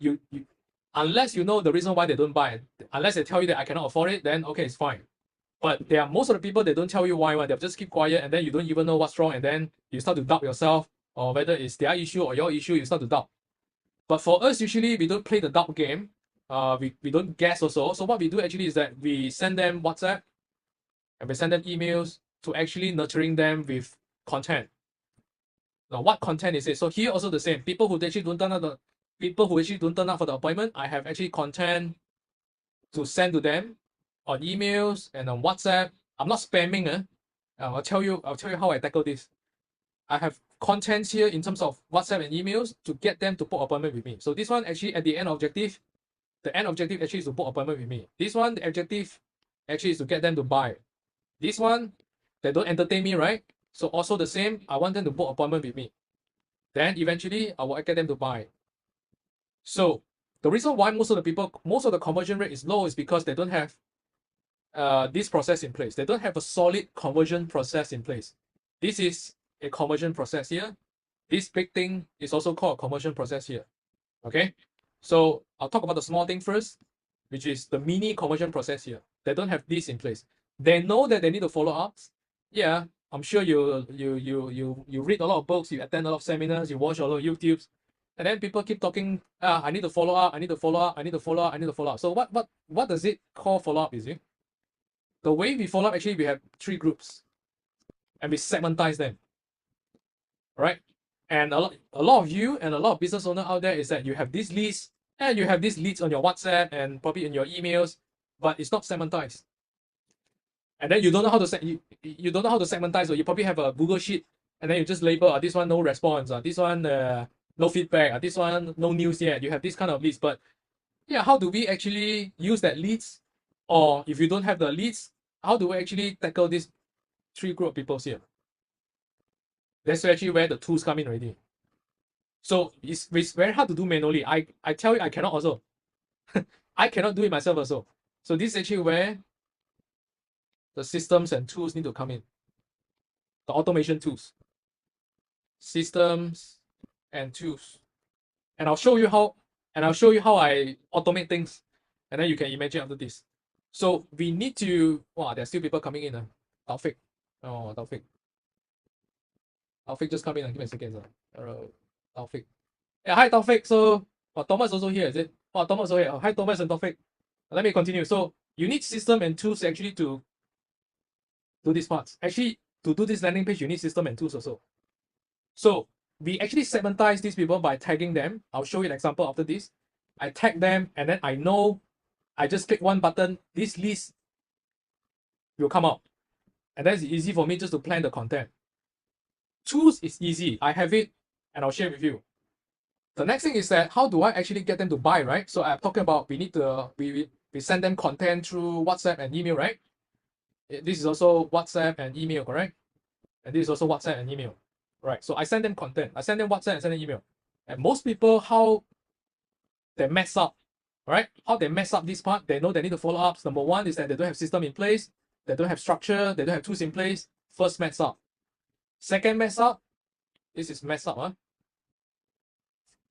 unless you know the reason why they don't buy it, unless they tell you that I cannot afford it, then okay, it's fine. But there are most of the people, they don't tell you why, they'll just keep quiet, and then you don't even know what's wrong, and then you start to doubt yourself, or whether it's their issue or your issue, you start to doubt. But for us, usually we don't play the doubt game. We don't guess also. So what we do actually is that we send them WhatsApp and we send them emails to actually nurturing them with content. Now, what content is it? So here also the same. People who actually don't turn up for the appointment, I have actually content to send to them on emails and on WhatsApp. I'm not spamming. I'll tell you how I tackle this. I have contents here in terms of WhatsApp and emails to get them to book appointment with me. So this one actually at the end objective, the end objective actually is to book appointment with me. This one, the objective actually is to get them to buy. This one, they don't entertain me, right? So also the same, I want them to book appointment with me. Then eventually I will get them to buy. So the reason why most of the conversion rate is low is because they don't have this process in place. They don't have a solid conversion process in place. This is a conversion process here. This big thing is also called a conversion process here. Okay, so I'll talk about the small thing first, which is the mini conversion process here. They don't have this in place. They know that they need to follow up. Yeah, I'm sure you read a lot of books, you attend a lot of seminars, you watch a lot of YouTubes, and then people keep talking. I need to follow up. I need to follow up. I need to follow up. I need to follow up. So what does it call follow up? Is it the way we follow up? Actually, we have 3 groups, and we segmentize them. Right? And a lot of you and a lot of business owners out there is that you have these leads and you have these leads on your WhatsApp and probably in your emails, but it's not segmentized. And then you don't know how to you don't know how to segmentize, or you probably have a Google sheet and then you just label this one no response, this one no feedback, this one no news yet. You have this kind of leads, but yeah, how do we actually use that leads? Or if you don't have the leads, how do we actually tackle these 3 group of people here? That's actually where the tools come in already. So it's very hard to do manually. I tell you, I cannot also. I cannot do it myself also. So this is actually where the systems and tools need to come in. The automation tools. Systems and tools. And I'll show you how I automate things. And then you can imagine after this. So we need to, wow, there's still people coming in. Taufik. Oh, Taufik. Taufik just come in and give me a second. Taufik. Yeah, hi Taufik. So Thomas also here, is it? Oh, Thomas also here. Hi Thomas and Taufik. Let me continue. So you need system and tools actually to do these parts. Actually, to do this landing page, you need system and tools also. So we actually segmentize these people by tagging them. I'll show you an example after this. I tag them and then I know I just click one button, this list will come out. And that's easy for me just to plan the content. Tools is easy. I have it and I'll share with you. The next thing is that how do I actually get them to buy, right? So I'm talking about we send them content through WhatsApp and email, right? This is also WhatsApp and email, correct? And this is also WhatsApp and email, right? So I send them content. I send them WhatsApp and send them email. And most people, how they mess up, right? How they mess up this part, they know they need to follow ups. Number one is that they don't have system in place. They don't have structure. They don't have tools in place. First mess up. Second mess up, this is mess up, huh?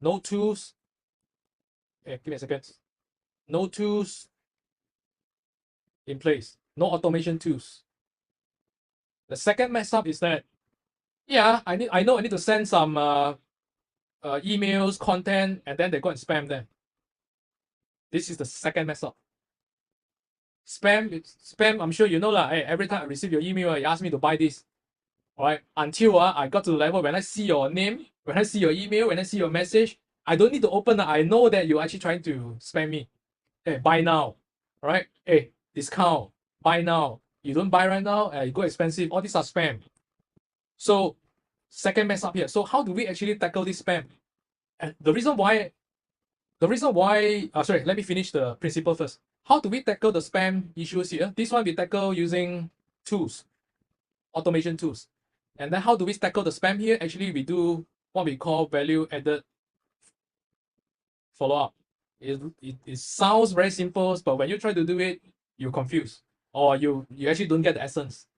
No tools. Give me a second. No tools in place. No automation tools. The second mess up is that, yeah, I know I need to send some emails, content, and then they go and spam them. This is the second mess up. Spam, I'm sure you know lah. Hey, every time I receive your email, you ask me to buy this. Alright, until I got to the level when I see your name, when I see your email, when I see your message, I don't need to open. I know that you're actually trying to spam me. Hey, buy now. Alright, hey, discount, buy now. You don't buy right now, you go expensive. All these are spam. So, second mess up here. So how do we actually tackle this spam? And the reason why, sorry, let me finish the principle first. How do we tackle the spam issues here? This one we tackle using tools, automation tools. And then how do we tackle the spam here? Actually, we do what we call value-added follow-up. It sounds very simple, but when you try to do it, you're confused. Or you actually don't get the essence.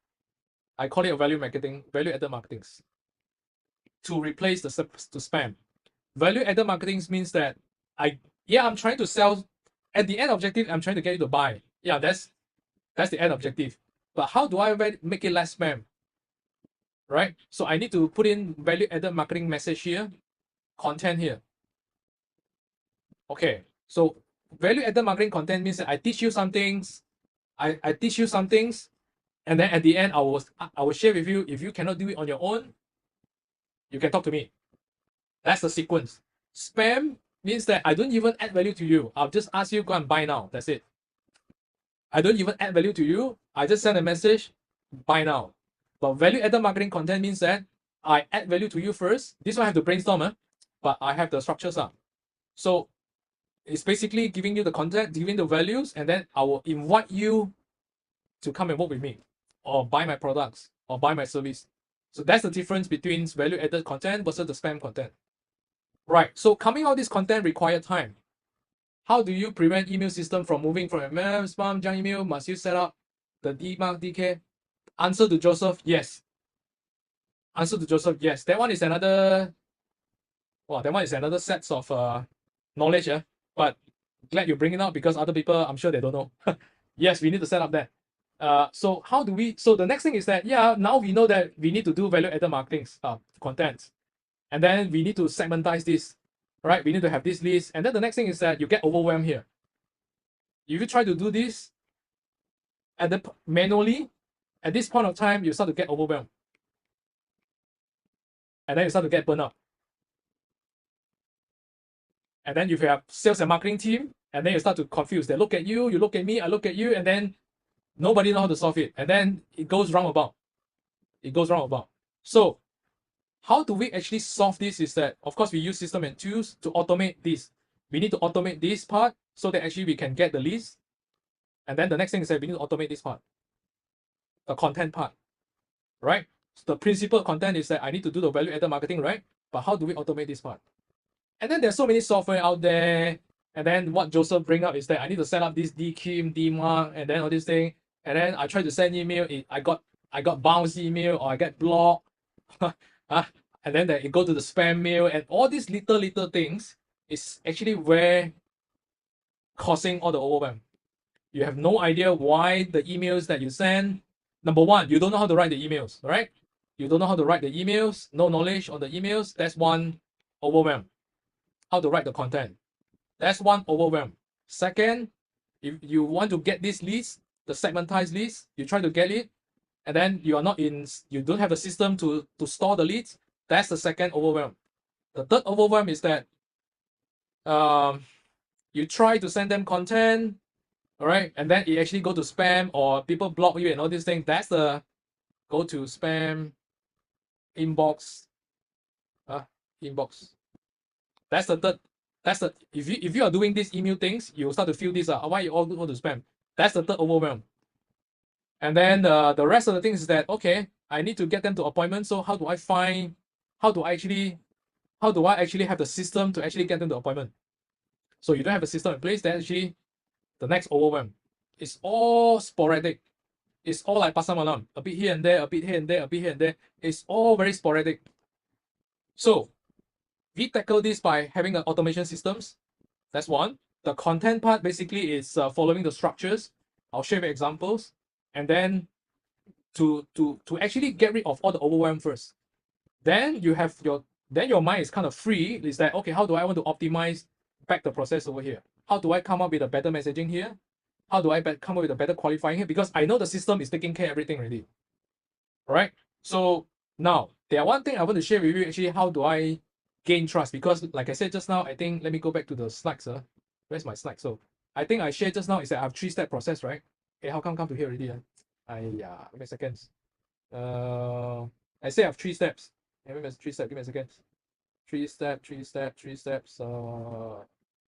I call it a value-added marketing. to replace the spam. Value-added marketing means that I'm trying to sell. At the end objective, I'm trying to get you to buy. Yeah, that's the end objective. But how do I make it less spam? Right? So I need to put in value-added marketing message here, content here. Okay, so value-added marketing content means that I teach you some things, I teach you some things, and then at the end I will share with you. If you cannot do it on your own, you can talk to me. That's the sequence. Spam means that I don't even add value to you. I'll just ask you, go and buy now. That's it. I don't even add value to you. I just send a message, buy now. But value-added marketing content means that I add value to you first. This one I have to brainstorm, but I have the structures up. So it's basically giving you the content, giving the values, and then I will invite you to come and work with me, or buy my products, or buy my service. So that's the difference between value-added content versus the spam content. Right, so coming out this content require time. How do you prevent email system from moving from spam, junk email? Must you set up the DMARC, DK? Answer to Joseph, yes. Answer to Joseph, yes. That one is another, well, that one is another set of knowledge, but glad you bring it up because other people, I'm sure they don't know. Yes, we need to set up that. So how do we, so the next thing is that, yeah, now we know that we need to do value-added marketing content. And then we need to segmentize this, right? We need to have this list. And then the next thing is that you get overwhelmed here. If you try to do this manually, at this point of time, you start to get overwhelmed. And then you start to get burned out. And then if you have sales and marketing team, and then you start to confuse. They look at you, you look at me, I look at you, and then nobody knows how to solve it. And then it goes roundabout. It goes roundabout. So how do we actually solve this is that, of course, we use system and tools to automate this. We need to automate this part so that actually we can get the list. And then the next thing is that we need to automate this part, the content part, right? So the principal content is that I need to do the value-added marketing, right? But how do we automate this part? And then there's so many software out there. And then what Joseph bring up is that I need to set up this DKIM, DMARC, and then all this thing. And then I try to send email, I got bounce email or I get blocked. And then it go to the spam mail, and all these little things is actually where causing all the overwhelm. You have no idea why the emails that you send. Number one, you don't know how to write the emails, right? You don't know how to write the emails, no knowledge on the emails. That's one overwhelm. How to write the content. That's one overwhelm. Second, if you want to get this list, the segmentized list, you try to get it, and then you don't have a system to store the leads. That's the second overwhelm. The third overwhelm is that you try to send them content, all right, and then it actually go to spam or people block you and all these things. That's the go to spam inbox. Inbox. That's the third. That's the if you are doing these email things, you start to feel this why you all go to spam. That's the third overwhelm. And then the rest of the things is that, okay, I need to get them to appointment. So how do I actually have the system to actually get them to appointment? So you don't have a system in place, then actually the next overwhelm. It's all sporadic. It's all like pasar malam, a bit here and there, a bit here and there, a bit here and there. It's all very sporadic. So we tackle this by having an automation systems. That's one. The content part basically is following the structures. I'll show you examples. And then to actually get rid of all the overwhelm first. Then you have your mind is kind of free. Is that, okay, how do I want to optimize back the process over here? How do I come up with a better messaging here? How do I come up with a better qualifying here? Because I know the system is taking care of everything already. All right. So now there are one thing I want to share with you actually, how do I gain trust? Because like I said just now, I think, let me go back to the slides. Where's my slide? So I think I shared just now is that I have 3-step process, right? Okay, how come to here already? Give me a second. I say I have 3 steps. Give me 3 steps, give me a second. 3 steps.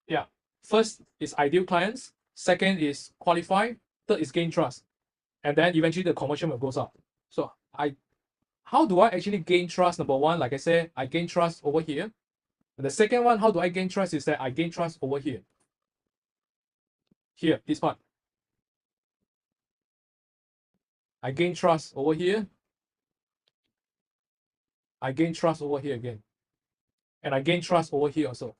Yeah. First is ideal clients. Second is qualify. Third is gain trust. And then eventually the conversion will goes up. So how do I actually gain trust? Number one, like I said, I gain trust over here. And the second one, how do I gain trust is that I gain trust over here. Here, this part. I gain trust over here. I gain trust over here again. And I gain trust over here also.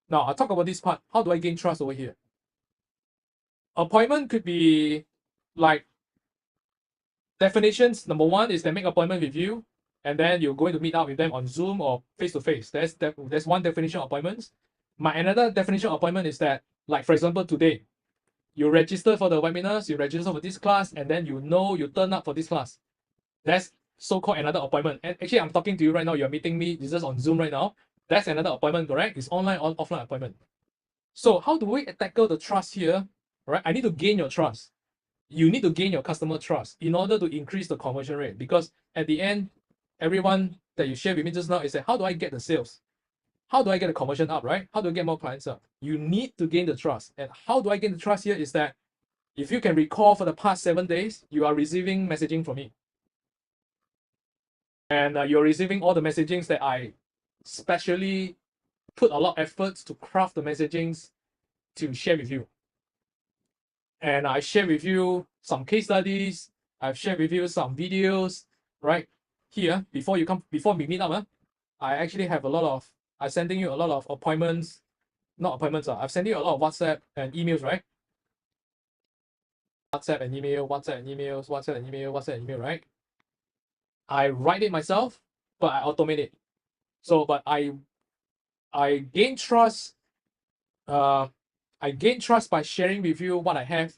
Now, I'll talk about this part. How do I gain trust over here? Appointment could be like definitions. Number one is they make appointment with you, and then you're going to meet up with them on Zoom or face-to-face. That's one definition of appointments. My another definition of appointment is that, like for example, today, you register for the webinars, you register for this class, and then you turn up for this class. That's so-called another appointment. And actually, I'm talking to you right now. You're meeting me. This is on Zoom right now. That's another appointment, correct? It's online or offline appointment. So how do we tackle the trust here? Right? I need to gain your trust. You need to gain your customer trust in order to increase the conversion rate. Because at the end, everyone that you shared with me just now is that, how do I get the sales? How do I get the conversion up, right? How do I get more clients up? You need to gain the trust. And how do I gain the trust here is that if you can recall for the past 7 days, you are receiving messaging from me. And you're receiving all the messagings that I specially put a lot of efforts to craft the messagings to share with you. And I share with you some case studies. I've shared with you some videos, right? Here, before we meet up, I actually have I'm sending you a lot of appointments, not appointments, I've sent you a lot of WhatsApp and emails, right? WhatsApp and email, WhatsApp and emails, WhatsApp and email, WhatsApp and email, right? I write it myself, but I automate it. So, but I gain trust. I gain trust by sharing with you what I have,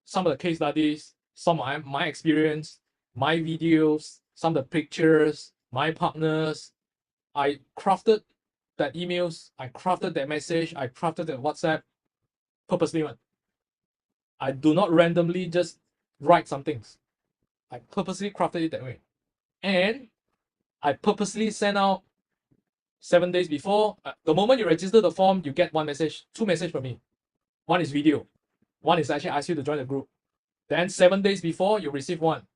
some of the case studies, some of my experience, my videos, some of the pictures, my partners. I crafted that emails, I crafted that message, I crafted that WhatsApp purposely. I do not randomly just write some things. I purposely crafted it that way. And I purposely send out 7 days before. The moment you register the form, you get two messages from me. One is video. One is actually ask you to join the group. Then 7 days before, you receive one.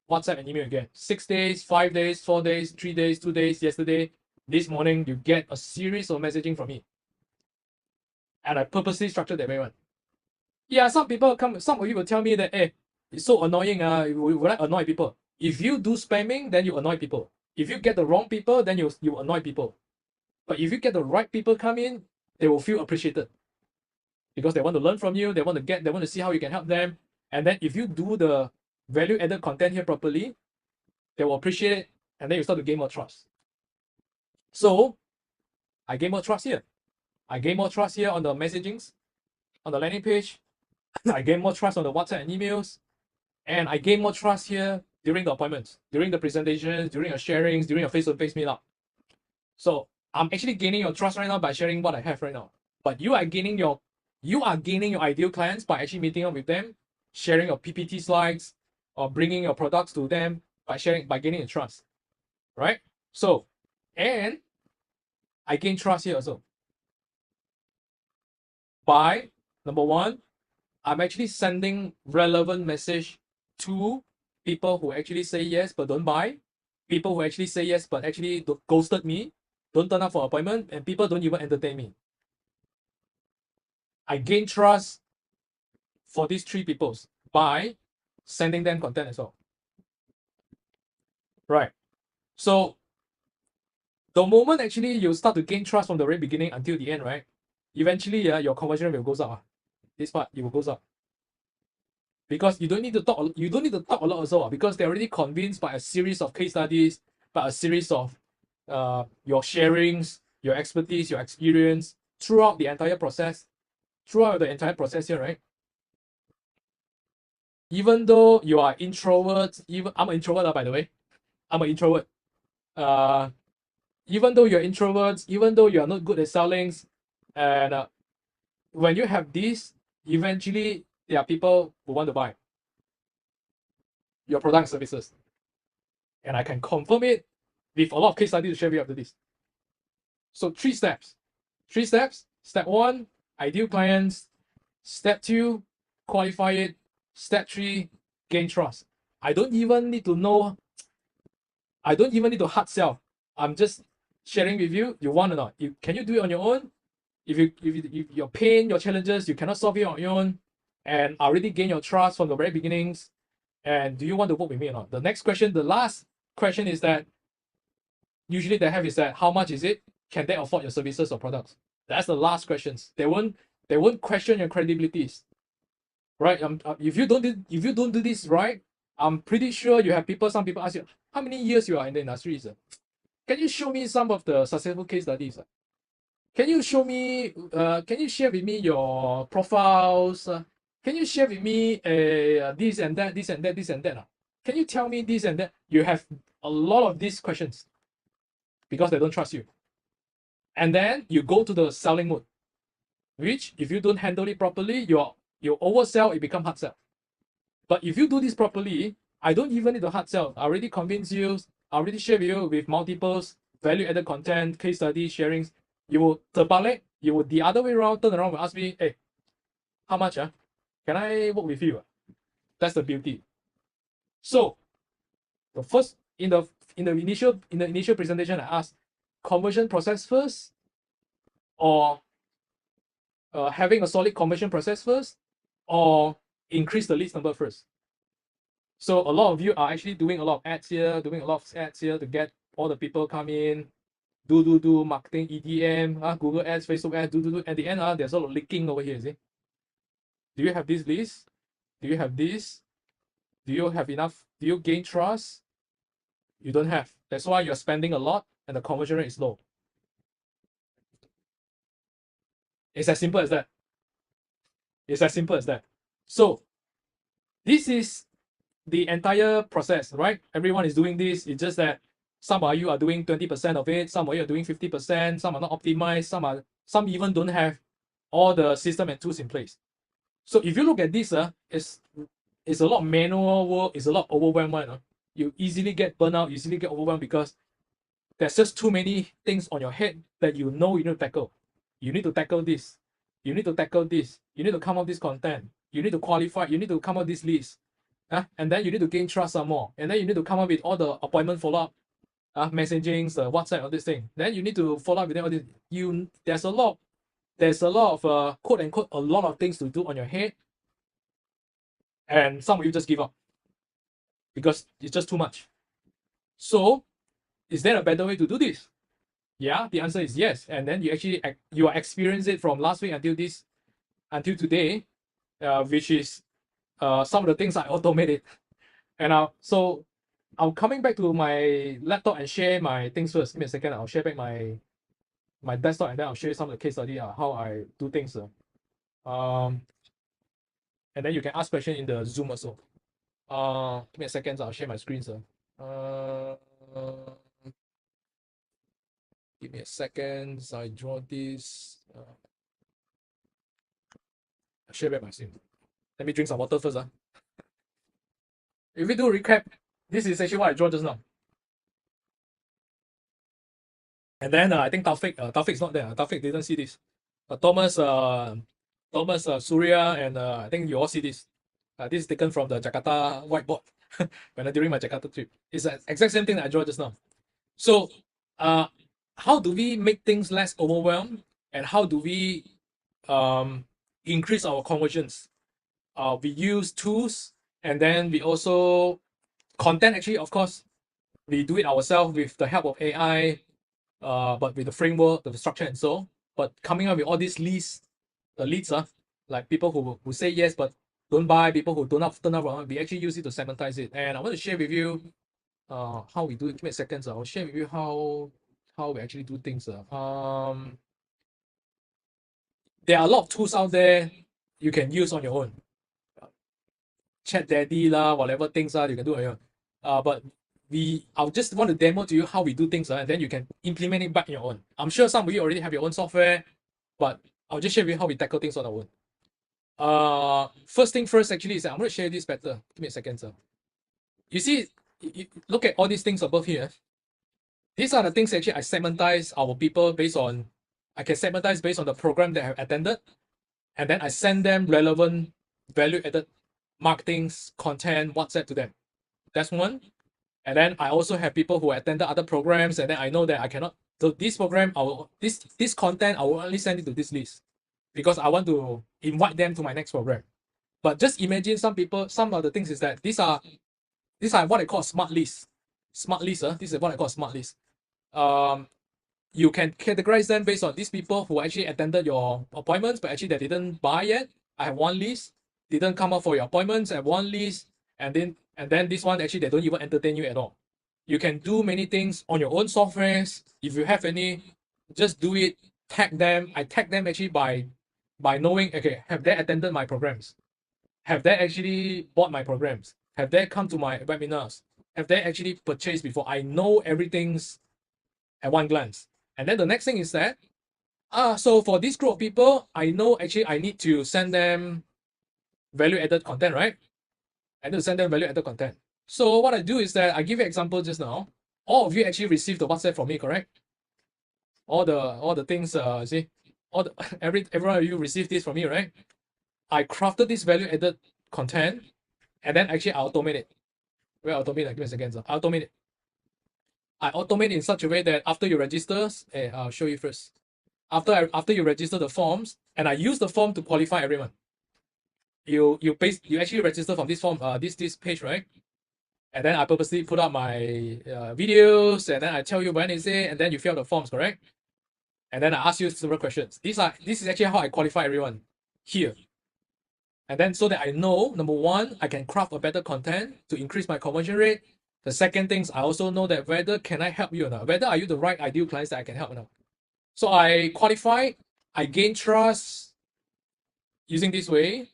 WhatsApp and email again. 6 days, 5 days, 4 days, 3 days, 2 days, yesterday. This morning, you get a series of messaging from me. And I purposely structured that way one. Yeah, some of you will tell me that, hey, it's so annoying. Will I annoy people? If you do spamming, then you annoy people. If you get the wrong people, then you annoy people. But if you get the right people come in, they will feel appreciated. Because they want to learn from you, they want to see how you can help them. And then if you do the value-added content here properly, they will appreciate it, and then you start to gain more trust. So I gain more trust here. I gain more trust here on the messagings, on the landing page. I gain more trust on the WhatsApp and emails. And I gain more trust here during the appointments, during the presentations, during your sharings, during your face-to-face meetup. So I'm actually gaining your trust right now by sharing what I have right now. But you are gaining your ideal clients by actually meeting up with them, sharing your PPT slides, or bringing your products to them by gaining the trust, right? So, and I gain trust here also by, number one, I'm actually sending relevant message to people who actually say yes but don't buy, people who actually say yes but actually ghosted me, don't turn up for appointment, and people don't even entertain me. I gain trust for these three people by sending them content as well. Right. So the moment actually you start to gain trust from the very beginning until the end, right? Eventually, your conversion rate will go up. This part, it will go up. Because you don't need to talk a lot also, because they're already convinced by a series of case studies, by a series of your sharings, your expertise, your experience throughout the entire process here, right? Even though you are introverts, I'm an introvert, by the way. I'm an introvert. Even though you're introverts, even though you are not good at selling, and when you have this, eventually there are people who want to buy your product and services. And I can confirm it with a lot of case studies to share with you after this. So 3 steps. 3 steps. Step 1, ideal clients. Step 2, qualify it. Step 3, gain trust. I don't even need to hard sell. I'm just sharing with you. You want or not? Can you do it on your own? If your pain, your challenges, you cannot solve it on your own, and already gain your trust from the very beginnings, and do you want to work with me or not? The next question, the last question is that usually they have is that how much is it? Can they afford your services or products? That's the last questions. They won't question your credibilities, right? If you don't do this right, I'm pretty sure you have people. Some people ask you, how many years you are in the industry, sir? Can you show me some of the successful case studies? Sir? Can you show me? Can you share with me your profiles? Can you share with me this and that, this and that, this and that? Can you tell me this and that? You have a lot of these questions because they don't trust you. And then you go to the selling mode, which if you don't handle it properly, you oversell, it become hard sell. But if you do this properly, I don't even need to hard sell. I already convince you, I already share with you with multiples, value-added content, case study, sharings. You will terbalik, you will the other way around, turn around and ask me, hey, how much? Can I work with you? That's the beauty. So the first in the initial presentation, I asked conversion process first, or having a solid conversion process first, or increase the leads number first. So a lot of you are actually doing a lot of ads here, to get all the people come in, do marketing, EDM, Google ads, Facebook ads, do. At the end, there's a lot of leaking over here, see? Do you have this list? Do you have this? Do you have enough? Do you gain trust? You don't have. That's why you're spending a lot and the conversion rate is low. It's as simple as that. It's as simple as that. So this is the entire process, right? Everyone is doing this. It's just that some of you are doing 20% of it, some of you are doing 50%, some are not optimized, some even don't have all the system and tools in place. So if you look at this, it's a lot of manual work, it's a lot overwhelming. You easily get burnout, easily get overwhelmed because there's just too many things on your head that you know you need to tackle. You need to tackle this. You need to tackle this. You need to come up with this content. You need to qualify. You need to come up with this list. And then you need to gain trust some more. And then you need to come up with all the appointment follow-up, messaging, WhatsApp, all this thing. Then you need to follow up with all this. There's a lot of quote unquote a lot of things to do on your head. And some of you just give up because it's just too much. So, is there a better way to do this? Yeah, the answer is yes. And then you are experiencing it from last week until today, which is some of the things I automated. And so I'm coming back to my laptop and share my things first. Give me a second. I'll share back my desktop and then I'll show you some of the case study how I do things. And then you can ask questions in the Zoom also. Give me a second. I'll share my screen, sir. Give me a second. I draw this. I'll share back my screen. Let me drink some water first. If we do a recap, this is actually what I drew just now. And then I think Taufik's not there. Taufik didn't see this. Thomas, Surya, and I think you all see this. This is taken from the Jakarta whiteboard during my Jakarta trip. It's the exact same thing that I drew just now. So, how do we make things less overwhelmed, and how do we increase our conversions? We use tools, and then we also content. Actually, of course, we do it ourselves with the help of AI, but with the framework, the structure, and so. But coming up with all these leads, like people who say yes but don't buy, people who don't turn up, we actually use it to segmentize it. And I want to share with you how we do it. Give me a second. I'll share with you how we actually do things. There are a lot of tools out there you can use on your own. Chat Daddy whatever things you can do on your own. But I'll just want to demo to you how we do things, and then you can implement it back on your own. I'm sure some of you already have your own software, but I'll just share with you how we tackle things on our own. First thing first, actually, is I'm going to share this better. Give me a second, sir. You see, look at all these things above here. These are the things actually I segmentize our people based on. I can segmentize based on the program they have attended, and then I send them relevant, value-added marketing content, WhatsApp to them. That's one. And then I also have people who attended other programs, and then I know that I cannot. So this program, this content, I will only send it to this list because I want to invite them to my next program. But just imagine some of the things is that these are what I call smart lists. smart list. This is what I call a smart list. You can categorize them based on these people who actually attended your appointments, but actually they didn't buy yet. I have one list. Didn't come up for your appointments. I have one list, and then this one actually they don't even entertain you at all. You can do many things on your own softwares. If you have any, just do it. Tag them. I tag them actually by knowing, okay, have they attended my programs? Have they actually bought my programs? Have they come to my webinars? Have they actually purchased before? I know everything's at one glance. And then the next thing is that, so for this group of people, I know actually I need to send them value-added content, right? I need to send them value-added content. So what I do is that I give you an example just now. All of you actually received the WhatsApp from me, correct? All the things, see, everyone of you received this from me, right? I crafted this value-added content, and then actually I automate it. Well, automate, give me a second. So I automate it. I automate in such a way that after you register, I'll show you first. After you register the forms, and I use the form to qualify everyone. You actually register from this form, this page, right? And then I purposely put up my videos, and then I tell you when is it, and then you fill out the forms, correct? And then I ask you several questions. This is actually how I qualify everyone here. And then so that I know, number one, I can craft a better content to increase my conversion rate. The second things, I also know that whether can I help you or not, whether are you the right ideal clients that I can help or not. So I qualify, I gain trust using this way,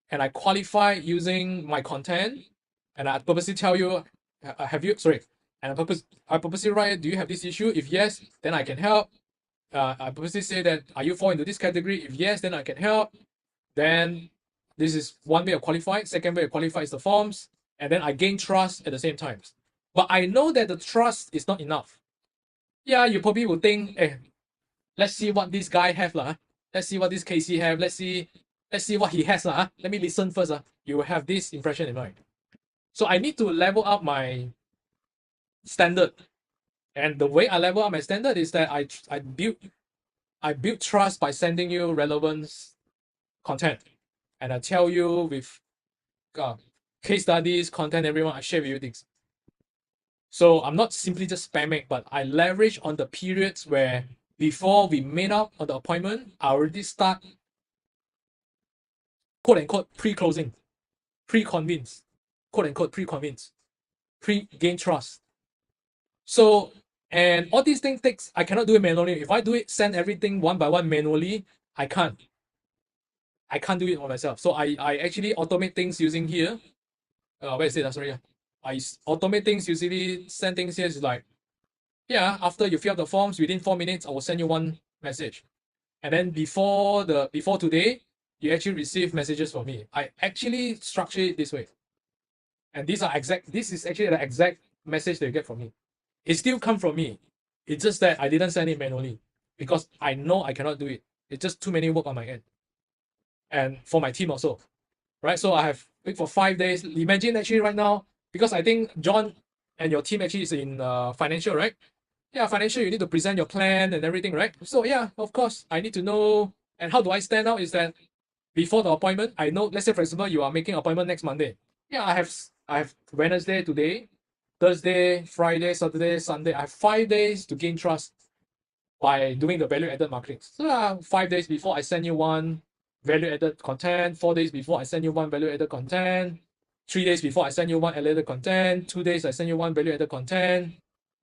and I qualify using my content, and I purposely tell you, and I purposely write, do you have this issue? If yes, then I can help. I purposely say that, are you fall into this category? If yes, then I can help. Then this is one way of qualifying. Second way of qualify is the forms. And then I gain trust at the same time. But I know that the trust is not enough. Yeah, you probably will think, let's see what this guy have. Let's see what this Casey have. Let's see what he has. Let me listen first. You will have this impression in mind. So I need to level up my standard. And the way I level up my standard is that I build trust by sending you relevant content. And I tell you with case studies, content, everyone, I share with you things. So I'm not simply just spamming, but I leverage on the periods where before we made up on the appointment, I already start quote unquote pre-closing, pre-convince, quote unquote pre-convince, pre-gain trust. So, and all these things I cannot do it manually. If I do it, send everything one by one manually, I can't do it on myself. So I actually automate things using here. Where is it? Sorry. I automate things usually send things here. Is like, yeah, after you fill out the forms, within 4 minutes, I will send you one message. And then before today, you actually receive messages from me. I actually structure it this way. And this is actually the exact message that you get from me. It still comes from me. It's just that I didn't send it manually because I know I cannot do it. It's just too many work on my end. And for my team also, right? So I have wait for 5 days. Imagine actually right now, because I think John and your team actually is in financial, right? Yeah, financial, you need to present your plan and everything, right? So yeah, of course, I need to know. And how do I stand out is that before the appointment, I know, let's say for example, you are making an appointment next Monday. Yeah, I have Wednesday today, Thursday, Friday, Saturday, Sunday. I have 5 days to gain trust by doing the value-added marketing. So 5 days before I send you one value-added content, 4 days before I send you one value-added content, 3 days before I send you one value-added content, 2 days I send you one value-added content,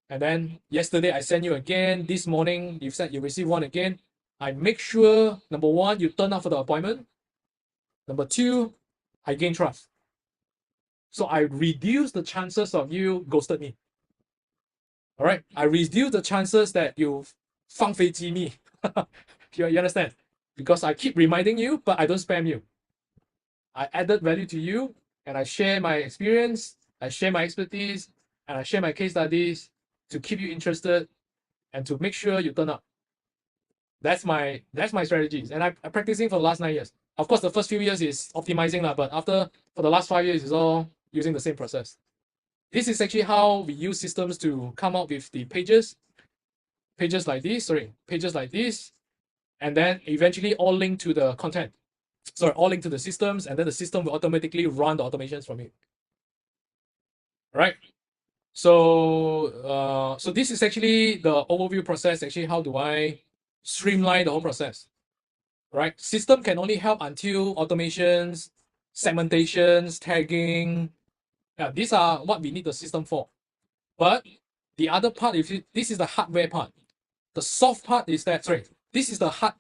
and then yesterday I send you again, this morning you said you receive one again. I make sure, number one, you turn up for the appointment. Number two, I gain trust. So I reduce the chances of you ghosted me. All right, I reduce the chances that you 放飞机 me. you understand? Because I keep reminding you, but I don't spam you. I added value to you, and I share my experience, I share my expertise, and I share my case studies to keep you interested and to make sure you turn up. That's my strategies, and I'm practicing for the last 9 years. Of course, the first few years is optimizing, but for the last 5 years, it's all using the same process. This is actually how we use systems to come up with the pages like this, and then eventually all link to the content. Sorry, all link to the systems, and then the system will automatically run the automations from it. Right? So this is actually the overview process. Actually, how do I streamline the whole process? Right? System can only help until automations, segmentations, tagging. Yeah, these are what we need the system for. But the other part, this is the hardware part. The soft part is that, sorry, this is the hard,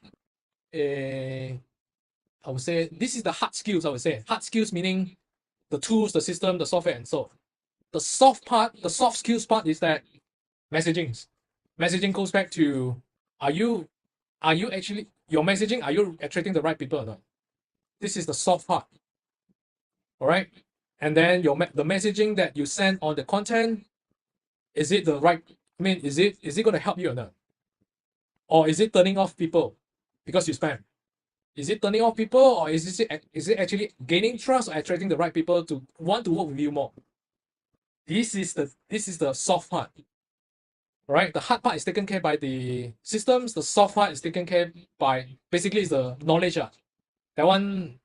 I would say, this is the hard skills, I would say. Hard skills meaning the tools, the system, the software, and so. The soft part, the soft skills part is that messaging. Messaging goes back to, are you actually, your messaging, are you attracting the right people or not? This is the soft part. All right. And then the messaging that you send on the content, is it the right, I mean, is it going to help you or not? Or is it turning off people because you spam? Is it turning off people, or is it actually gaining trust or attracting the right people to want to work with you more? This is the soft part. Right? The hard part is taken care by the systems. The soft part is taken care by basically is the knowledge. That one,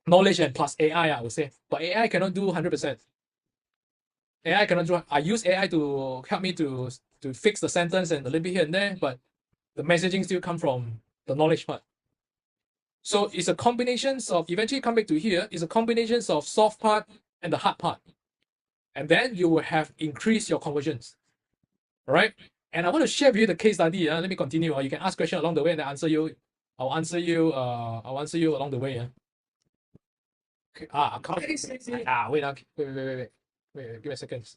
knowledge and plus AI, I would say. But AI cannot do 100%. AI cannot do. I use AI to help me to fix the sentence and a little bit here and there, but the messaging still come from the knowledge part. So it's a combination of, eventually come back to here, it's a combination of soft part and the hard part. And then you will have increased your conversions. All right? And I want to share with you the case study. Let me continue. You can ask questions along the way and I'll answer you. I'll answer you along the way. Okay. Wait, give me a second.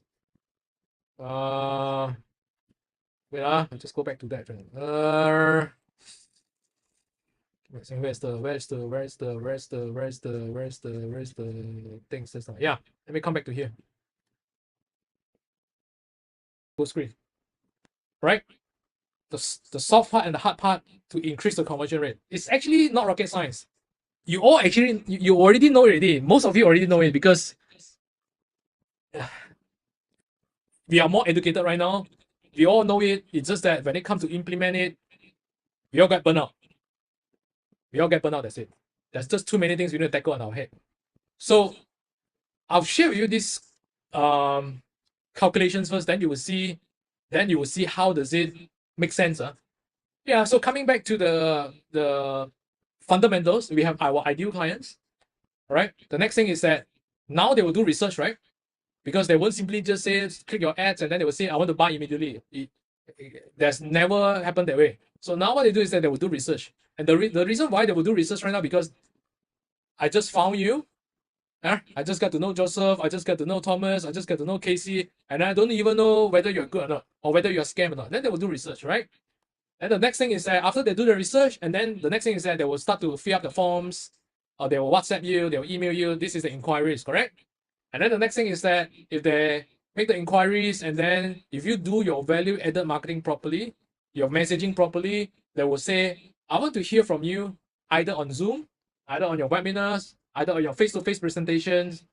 Wait, I'll just go back to that. Where's the things this time? Yeah, let me come back to here. Full screen. Right? The soft part and the hard part to increase the conversion rate. It's actually not rocket science. You all actually, you already know it already. Most of you already know it because we are more educated right now. We all know it. It's just that when it comes to implement it, we all get burnt out. That's it. There's just too many things we need to tackle on our head. So I'll share with you this calculations first, then you will see how does it make sense. Yeah, so coming back to the fundamentals, we have our ideal clients. Right? The next thing is that now they will do research, right? Because they won't simply just say click your ads and then they will say I want to buy immediately. That's never happened that way. So now what they do is that they will do research. And the reason why they will do research right now, because I just found you. I just got to know Joseph. I just got to know Thomas. I just got to know Casey. And I don't even know whether you're good or not, or whether you're scam or not. Then they will do research, right? And the next thing is that after they do the research, and then the next thing is that they will start to fill up the forms, or they will WhatsApp you, they will email you. This is the inquiries, correct? And then the next thing is that if they make the inquiries, and then if you do your value added marketing properly, your messaging properly, they will say, I want to hear from you either on Zoom, either on your webinars, either on your face-to-face presentations.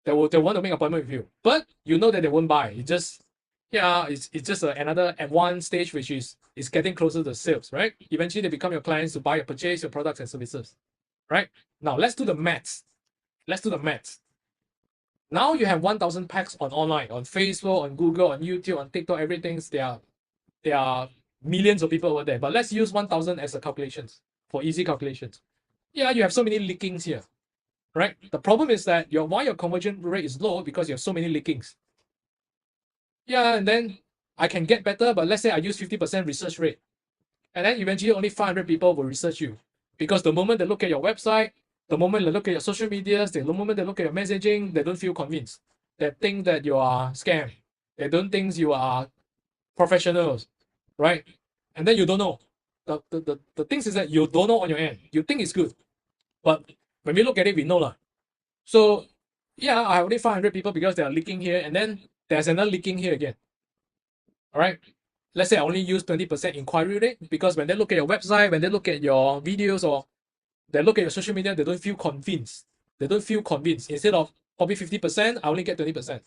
They want to make an appointment with you. But you know that they won't buy. It's just another at one stage, which is getting closer to sales, right? Eventually they become your clients to buy or purchase your products and services. Right? Now let's do the maths. Now you have 1,000 packs on online, on Facebook, on Google, on YouTube, on TikTok, everything. There are millions of people over there. But let's use 1,000 as a calculations for easy calculations. Yeah, you have so many leakings here, right? The problem is that why your conversion rate is low because you have so many leakings. Yeah, and then I can get better, but let's say I use 50% research rate. And then eventually only 500 people will research you. Because the moment they look at your website, the moment they look at your social medias, the moment they look at your messaging, they don't feel convinced. They think that you are scam. They don't think you are professionals, right? And then you don't know. The things is that you don't know on your end. You think it's good. But when we look at it, we know lah. So yeah, I have only 500 people because they are leaking here, and then there's another leaking here again. All right. Let's say I only use 20% inquiry rate because when they look at your website, when they look at your videos, or they look at your social media, they don't feel convinced. Instead of probably 50%, I only get 20%.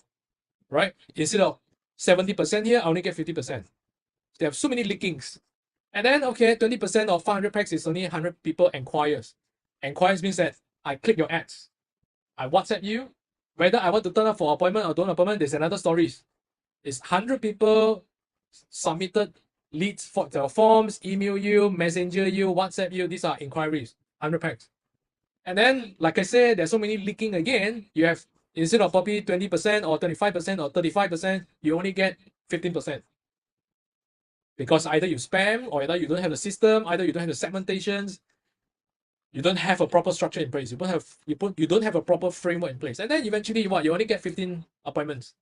Right? Instead of 70% here, I only get 50%. They have so many leakings. And then, okay, 20% of 500 packs is only 100 people inquires. Inquires means that I click your ads. I WhatsApp you. Whether I want to turn up for appointment or don't appointment, there's another story. Is 100 people submitted leads for the forms, email you, messenger you, WhatsApp you. These are inquiries, 100 packs. And then, like I said, there's so many leaking again. You have, instead of probably 20% or 25% or 35%, you only get 15%. Because either you spam, or either you don't have the system, either you don't have the segmentations, you don't have a proper structure in place. You don't have a proper framework in place. And then eventually what? You only get 15 appointments.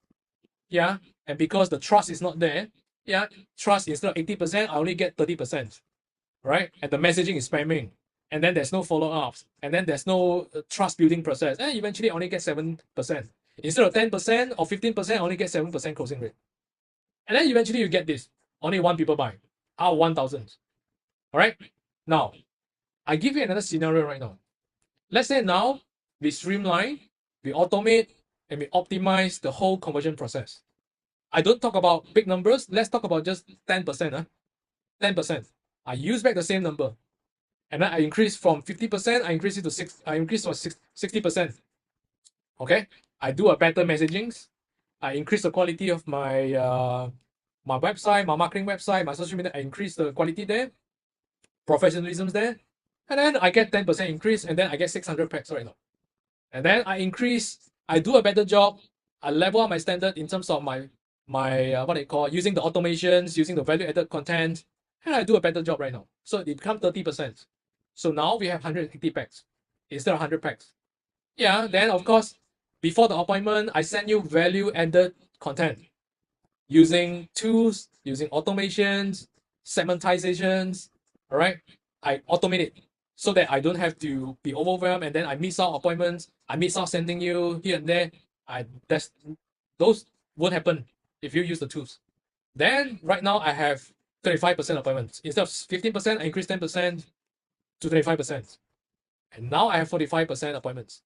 Yeah. And because the trust is not there, yeah, trust instead of 80%, I only get 30%. Right? And the messaging is spamming. And then there's no follow-ups. And then there's no trust building process. And eventually I only get 7%. Instead of 10% or 15%, I only get 7% closing rate. And then eventually you get this. Only 1 people buy out of 1,000. All right. Now, I give you another scenario right now. Let's say now we streamline, we automate, and we optimize the whole conversion process. I don't talk about big numbers. Let's talk about just 10%. 10%. I use back the same number. And then I increase from 50%, I increase it to 60%. Okay. I do a better messaging. I increase the quality of my my website, my marketing website, my social media. I increase the quality there, professionalism's there, and then I get 10% increase, and then I get 600 packs right now. And then I do a better job. I level up my standard in terms of my what they call using the automations, using the value added content, and I do a better job right now. So it becomes 30%. So now we have 180 packs instead of 100 packs. Yeah, then of course, before the appointment, I send you value added content using tools, using automations, segmentizations. All right, I automate it so that I don't have to be overwhelmed, and then I miss out appointments. I miss out sending you here and there. Those won't happen if you use the tools. Then right now I have 35% appointments. Instead of 15%, I increase 10% to 25%. And now I have 45% appointments.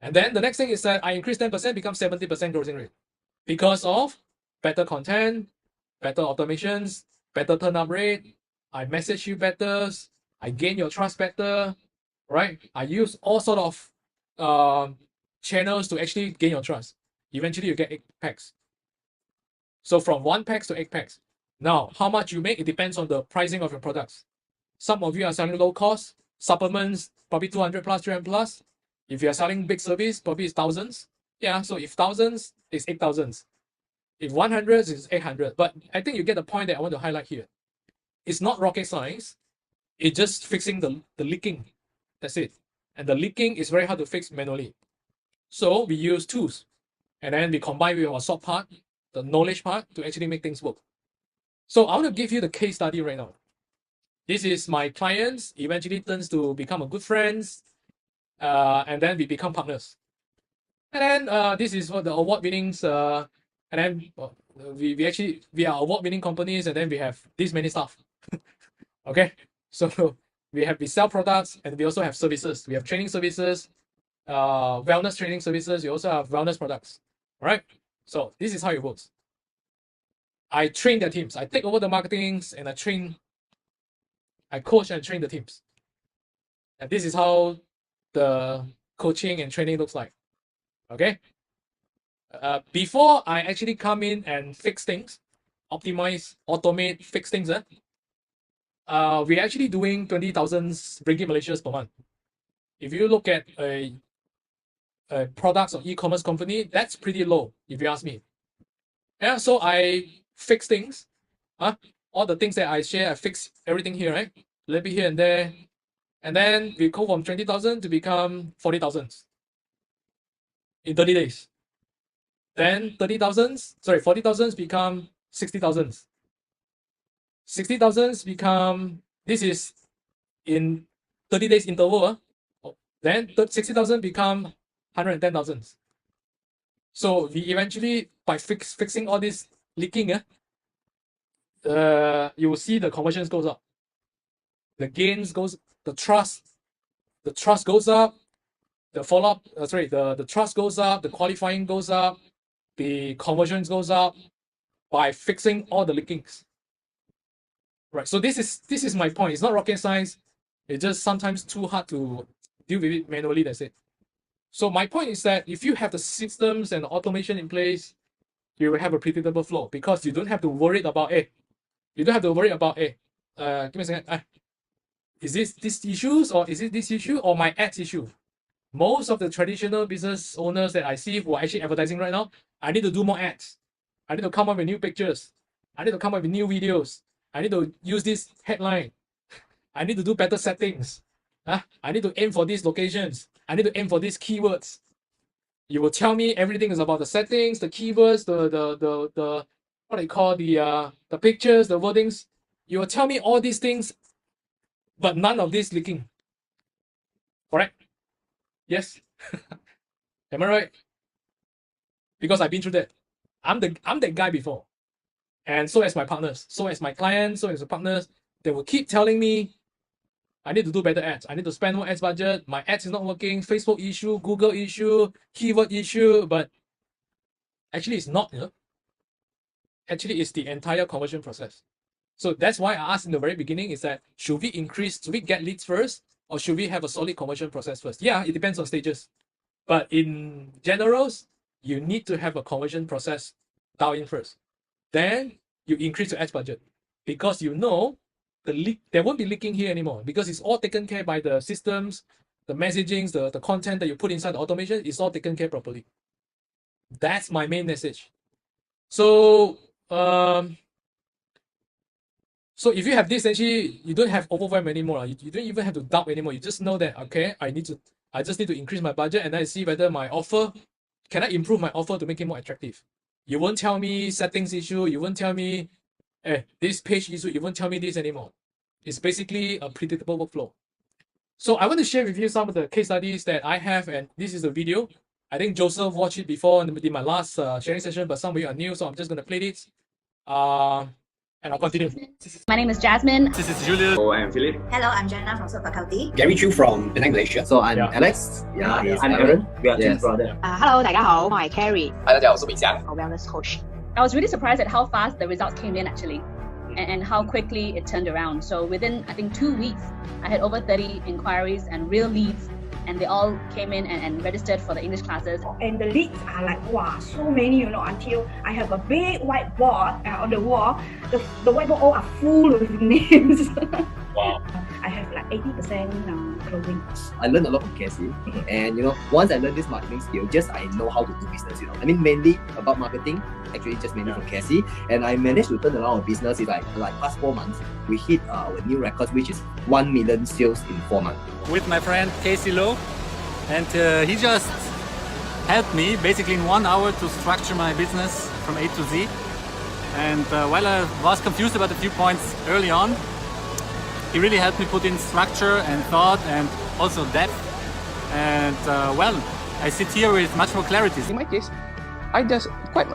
And then the next thing is that I increase 10%, becomes 70% closing rate. Because of better content, better automations, better turn-up rate, I message you better, I gain your trust better, right? I use all sort of channels to actually gain your trust. Eventually you get 8 packs. So from 1 packs to 8 packs. Now, how much you make, it depends on the pricing of your products. Some of you are selling low cost, supplements, probably 200 plus, 300 plus. If you are selling big service, probably it's thousands. Yeah, so if thousands, it's 8,000. If 100, it's 800. But I think you get the point that I want to highlight here. It's not rocket science. It's just fixing the leaking. That's it. And the leaking is very hard to fix manually. So we use tools. And then we combine with our soft part, the knowledge part, to actually make things work. So I want to give you the case study right now. This is my clients, eventually turns to become a good friends, and then we become partners. And then this is what the award winnings, and then we are award winning companies, and then we have this many staff. Okay, so we sell products, and we also have services. We have training services, wellness training services. We also have wellness products. All right, so this is how it works. I train their teams. I take over the marketings, and I coach and train the teams. And this is how the coaching and training looks like. Okay. Before I actually come in and fix things, optimize, automate, fix things, we're actually doing 20,000 ringgit Malaysia per month. If you look at a products or e-commerce company, that's pretty low, if you ask me. Yeah, so I fix things. All the things that I share, I fix everything here, right? A little bit here and there. And then we go from 20,000 to become 40,000 in 30 days. Then 40,000 become 60,000. 60,000 become, this is in 30 days interval. Then 60,000 become 110,000. So we eventually, by fixing all this leaking, you will see the conversions goes up. The gains goes, the trust goes up, the follow-up, the trust goes up, the qualifying goes up, the conversions goes up by fixing all the leakings. Right. So this is my point. It's not rocket science. It's just sometimes too hard to deal with it manually. That's it. So my point is that if you have the systems and the automation in place, you will have a predictable flow because you don't have to worry about give me a second. Is this issues or is it this issue or my ads issue? Most of the traditional business owners that I see who are actually advertising right now, I need to do more ads. I need to come up with new pictures. I need to come up with new videos. I need to use this headline. I need to do better settings. I need to aim for these locations. I need to aim for these keywords. You will tell me everything is about the settings, the keywords, the what I call the pictures, the wordings. You will tell me all these things, but none of this leaking. Correct? Yes. Am I right? Because I've been through that. I'm that guy before. And so as my partners, so as my clients, so as the partners, they will keep telling me, I need to do better ads. I need to spend more ads budget. My ads is not working. Facebook issue, Google issue, keyword issue. But actually, it's not. Actually, it's the entire conversion process. So that's why I asked in the very beginning is that should we get leads first or should we have a solid conversion process first? Yeah, it depends on stages. But in generals, you need to have a conversion process dialed in first. Then you increase your ads budget because you know there won't be leaking here anymore because it's all taken care by the systems, the messagings, the content that you put inside the automation is all taken care properly. That's my main message. So so if you have this, actually, you don't have overwhelm anymore. You don't even have to doubt anymore. You just know that, okay, I just need to increase my budget and then see whether my offer, can I improve my offer to make it more attractive? You won't tell me settings issue. You won't tell me this page issue. You won't tell me this anymore. It's basically a predictable workflow. So I want to share with you some of the case studies that I have, and this is a video. I think Joseph watched it before in my last sharing session, but some of you are new, so I'm just going to play this. And I'll continue. My name is Jasmine. This is Julius. Oh, I'm Philip. Hello, I'm Jenna from Super County. Gary Chu from Penang, Malaysia. So I'm Alex. Yeah, I'm Aaron. We are twin brother. Hello， 大家好，我係 Carrie， 嗨，大家好，我是伟翔。 Wellness Coach。 I was really surprised at how fast the results came in actually, and how quickly it turned around. So within, I think, 2 weeks, I had over 30 inquiries and real leads, and they all came in and registered for the English classes. And the leads are like, wow, so many, until I have a big whiteboard on the wall. The whiteboard all are full of names. Wow. I have like 80% closing. I learned a lot from Cassie, and once I learned this marketing skill, I know how to do business. I mean, mainly about marketing, actually just mainly from Cassie, and I managed to turn around our business. It's like past 4 months, we hit our new record, which is 1 million sales in 4 months. With my friend Casey Lowe, and he just helped me basically in 1 hour to structure my business from A to Z. And while I was confused about a few points early on, he really helped me put in structure and thought and also depth. And I sit here with much more clarity. In my case, I just quite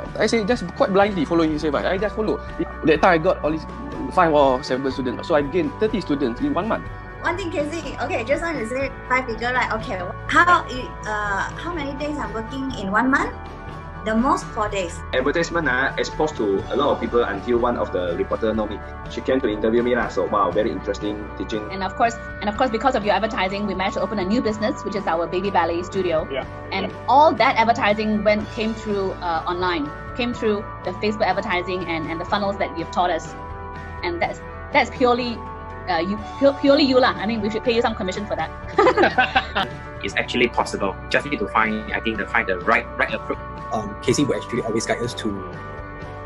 blindly following his advice. I just follow. That time I got all these 5 or 7 students, so I gained 30 students in 1 month. One thing, Casey. Okay, just now you said 5 figure, right? Okay, how many days I'm working in 1 month? The most 4 days. Advertisement exposed to a lot of people until one of the reporter know me. She came to interview me so wow, very interesting teaching. And of course, because of your advertising, we managed to open a new business, which is our Baby Ballet Studio. Yeah. And all that advertising came through online, came through the Facebook advertising and the funnels that you've taught us. And that's purely purely you lah. I mean, we should pay you some commission for that. It's actually possible. Just need to find the right approach. Casey will actually always guide us to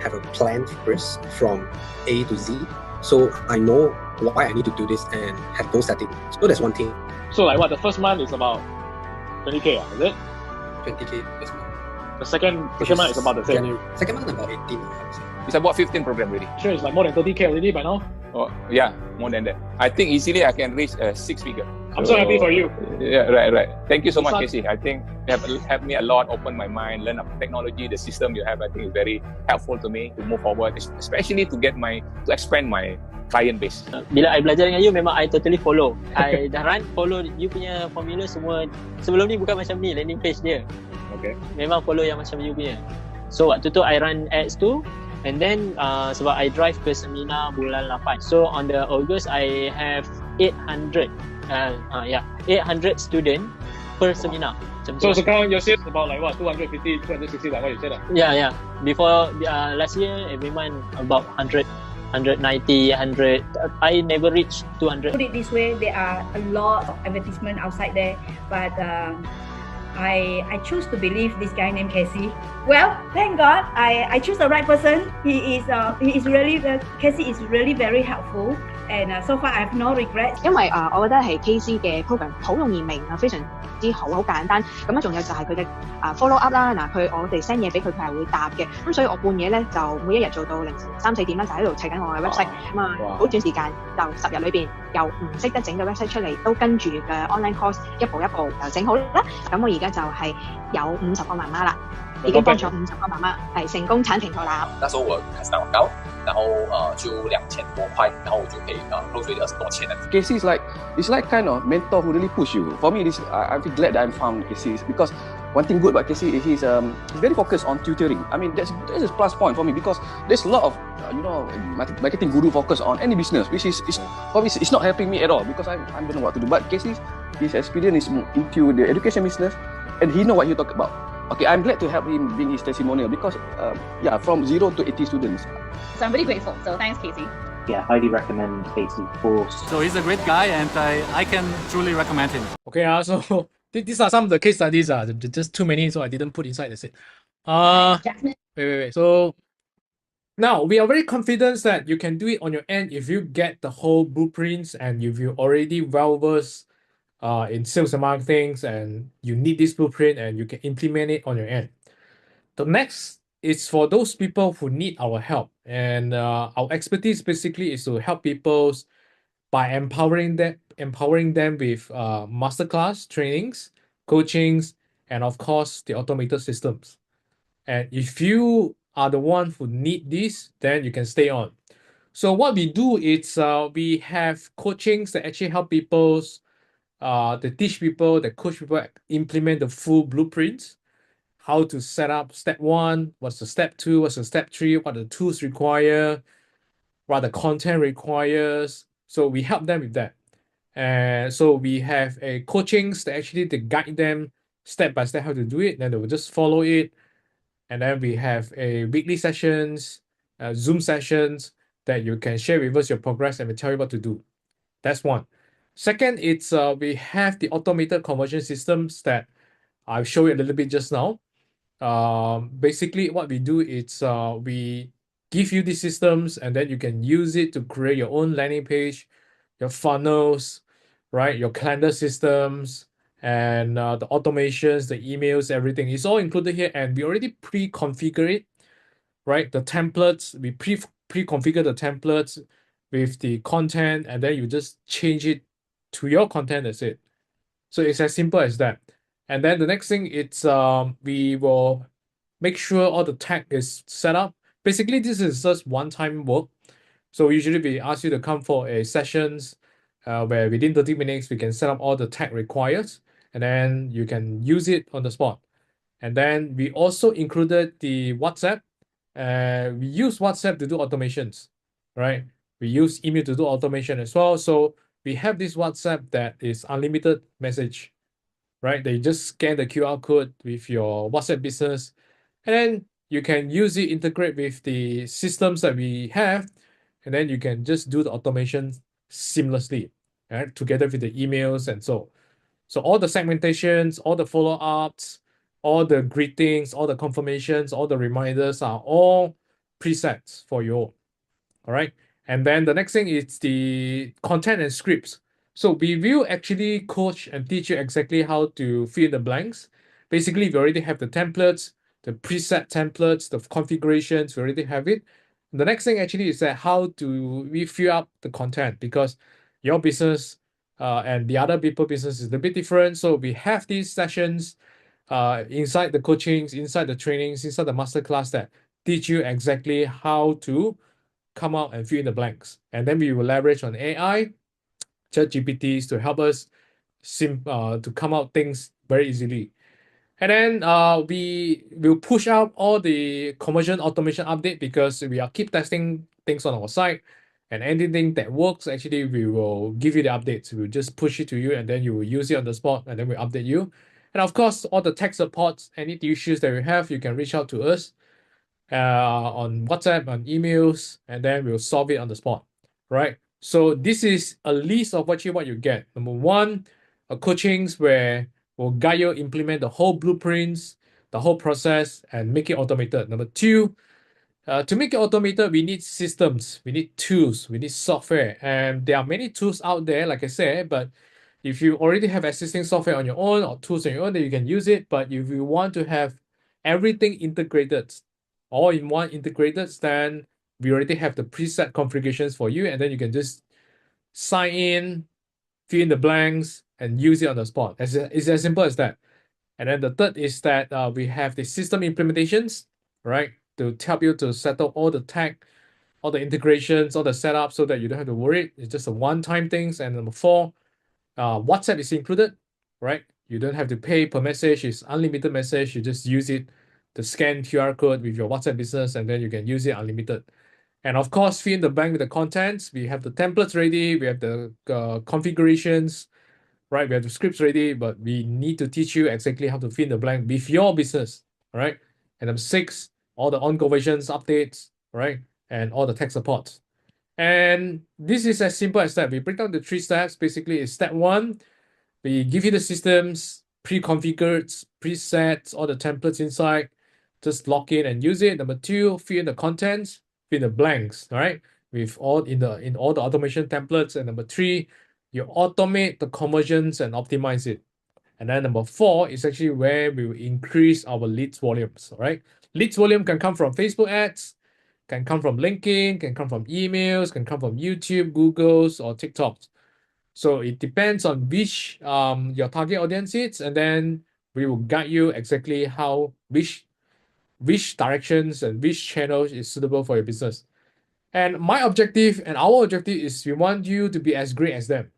have a plan first from A to Z. So I know why I need to do this and have goal setting. So that's one thing. So like what, the first month is about 20k, is it? 20k first month. The second month is about the same. January. Second month about 18. It's about 15 program already. Sure, it's like more than 30k already by now. Oh yeah, more than that. I think easily I can reach 6 figure. I'm so happy for you. Yeah, right. Thank you so much, Casey. I think you have helped me a lot, open my mind, learn about technology, the system you have. I think is very helpful to me to move forward, especially to expand my client base. Bila I belajar dengan you, memang I totally follow. I dah follow you punya formula semua. Sebelum ni bukan macam ni landing page dia. Okay. Memang follow yang macam you punya. So waktu tu I run ads tu. And then sebab I drive ke seminar bulan 8. So on the August I have 800 student per seminar. Macam So tu lah. sekarang your sales about like what, 250, 260 like what you said lah. Yeah. Before last year, every month about 100, 190, 100. I never reached 200. Put it this way, there are a lot of advertisement outside there, but I choose to believe this guy named Casey. Well, thank God, I choose the right person. He is really Casey is really very helpful, and so far I have no regrets. 因為我覺得係 KC 嘅 program 好容易明啊，非常之好，好簡單。咁啊，仲有就係佢嘅follow up 啦。嗱，我哋 send 嘢俾佢，佢係會答嘅。咁所以我半夜咧就每一日做到凌晨3、4點啦，就喺度砌緊我嘅 website。咁啊，好短時間就10日裏邊由唔識得整個 website 出嚟，都跟住嘅 online course 一步一步就整好啦。咁我而家就係有50個媽媽啦，已經幫咗50個媽媽係成功產前投籃。那時候我開始打廣告，然後就2000多塊，然後我就可以close with 20多千的。Casey is like kind of mentor who really push you. For me, I feel glad that I found Casey because one thing good about Casey is he's very focused on tutoring. I mean that's a plus point for me because there's a lot of marketing guru focus on any business, which is for me it's not helping me at all because I don't know what to do. But Casey, his experience is into the education business, and he know what he talk about. Okay, I'm glad to help him bring his testimonial because from 0 to 80 students. So I'm really grateful. So thanks, Casey. Yeah, highly recommend Casey for. So he's a great guy, and I can truly recommend him. Okay, so these are some of the case studies. Just too many, so I didn't put inside. That's it. Wait. So now we are very confident that you can do it on your end if you get the whole blueprints and if you already well versed in sales and marketing, and you need this blueprint and you can implement it on your end. The next is for those people who need our help, and our expertise basically is to help people by empowering them with masterclass trainings, coachings, and of course the automated systems. And if you are the one who need this, then you can stay on. So what we do is we have coachings that actually help people, they teach people, they coach people implement the full blueprints, how to set up step 1, what's the step 2, what's the step 3, what the tools require, what the content requires. So we help them with that. And so we have a coachings that actually they guide them step by step how to do it, then they will just follow it. And then we have a weekly sessions, Zoom sessions that you can share with us your progress and we tell you what to do. That's one. Second, it's we have the automated conversion systems that I'll show you a little bit just now. Basically what we do is we give you these systems and then you can use it to create your own landing page, your funnels, right? Your calendar systems, and the automations, the emails, everything is all included here, and we already pre-configure it, right? The templates, we pre-configure the templates with the content, and then you just change it to your content. That's it. So it's as simple as that. And then the next thing, it's we will make sure all the tag is set up. Basically, this is just one-time work. So usually we ask you to come for a sessions where within 30 minutes we can set up all the tag required, and then you can use it on the spot. And then we also included the WhatsApp. We use WhatsApp to do automations, right? We use email to do automation as well. So we have this WhatsApp that is unlimited message, right? They just scan the QR code with your WhatsApp business, and then you can use it, integrate with the systems that we have, and then you can just do the automation seamlessly, right? Together with the emails and so. So all the segmentations, all the follow-ups, all the greetings, all the confirmations, all the reminders are all presets for you all. All right. And then the next thing is the content and scripts. So we will actually coach and teach you exactly how to fill in the blanks. Basically, we already have the templates, the preset templates, the configurations, we already have it. The next thing actually is that how do we fill up the content, because your business and the other people business is a bit different. So we have these sessions inside the coachings, inside the trainings, inside the masterclass that teach you exactly how to come out and fill in the blanks. And then we will leverage on AI, ChatGPTs to help us to come out things very easily. And then we will push out all the conversion automation update because we are keep testing things on our site. And anything that works, actually, we will give you the updates. We'll just push it to you, and then you will use it on the spot, and then we'll update you. And of course, all the tech supports, any issues that you have, you can reach out to us on WhatsApp, on emails, and then we'll solve it on the spot, right? So this is a list of what you get. Number one, coachings where we'll guide you implement the whole blueprints, the whole process, and make it automated. Number two, to make it automated, we need systems, we need tools, we need software, and there are many tools out there, like I said, but if you already have existing software on your own or tools on your own, then you can use it. But if you want to have everything integrated, all in one integrated, then we already have the preset configurations for you, and then you can just sign in, fill in the blanks, and use it on the spot. It's as simple as that. And then the third is that we have the system implementations, right, to help you to settle all the tech, all the integrations, all the setup, so that you don't have to worry. It's just a one-time things. And number four, WhatsApp is included, right? You don't have to pay per message. It's unlimited message. You just use it to scan QR code with your WhatsApp business, and then you can use it unlimited. And of course, fill in the blank with the contents. We have the templates ready. We have the configurations, right? We have the scripts ready, but we need to teach you exactly how to fill in the blank with your business, all right? And number six, all the on conversions, updates, right? And all the tech support. And this is as simple as that. We break down the 3 steps. Basically, it's step one, we give you the systems, pre-configured, presets, all the templates inside. Just log in and use it. Number two, fill in the contents, fill in the blanks, all right? With all in all the automation templates. And number three, you automate the conversions and optimize it. And then number four is actually where we will increase our leads volumes, all right? Leads volume can come from Facebook ads, can come from LinkedIn, can come from emails, can come from YouTube, Google's, or TikTok's. So it depends on which your target audience is, and then we will guide you exactly how which directions and which channels is suitable for your business. And my objective and our objective is we want you to be as great as them.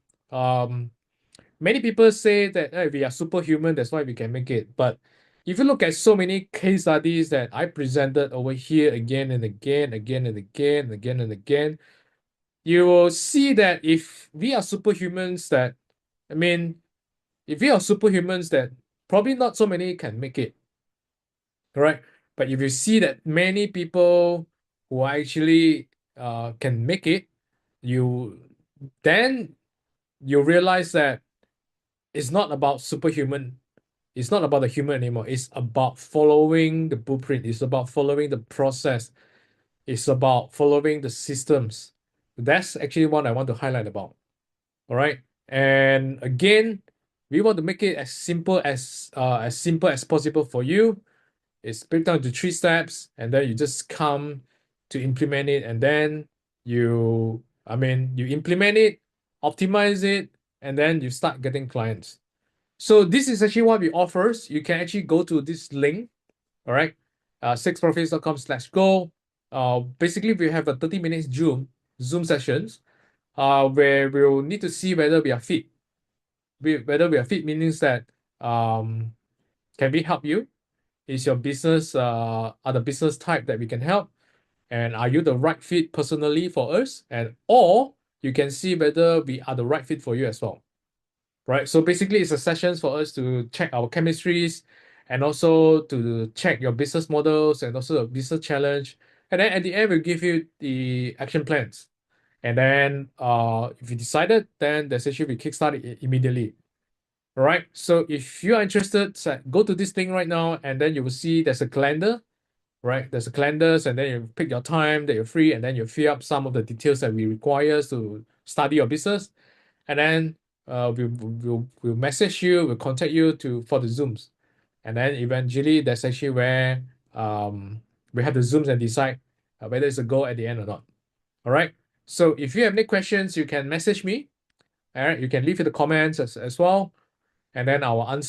Many people say that hey, we are superhuman, that's why we can make it. But if you look at so many case studies that I presented over here again and again, you will see that if we are superhumans, that probably not so many can make it, right? But if you see that many people who actually can make it, then you realize that it's not about superhuman. It's not about the human anymore. It's about following the blueprint. It's about following the process. It's about following the systems. That's actually what I want to highlight about. All right. And again, we want to make it as simple as possible for you. It's break down to 3 steps, and then you just come to implement it, and then you implement it, optimize it, and then you start getting clients. So this is actually what we offer. You can actually go to this link, all right, 6profits.com/go. Basically, we have a 30 minutes Zoom sessions, where we'll need to see whether we are fit. Whether we are fit means that can we help you? Is your business are the business type that we can help? And are you the right fit personally for us? Or you can see whether we are the right fit for you as well. Right? So basically it's a sessions for us to check our chemistries and also to check your business models and also the business challenge. And then at the end, we'll give you the action plans. And then if you decided, then the session will kickstart it immediately. All right. So if you are interested, go to this thing right now, and then you will see there's a calendar, right? There's a calendars, and then you pick your time that you're free, and then you fill up some of the details that we require to study your business. And then we'll message you, we'll contact you for the Zooms. And then eventually that's actually where we have the Zooms and decide whether it's a go at the end or not. All right. So if you have any questions, you can message me. All right. You can leave in the comments as well. And then I will answer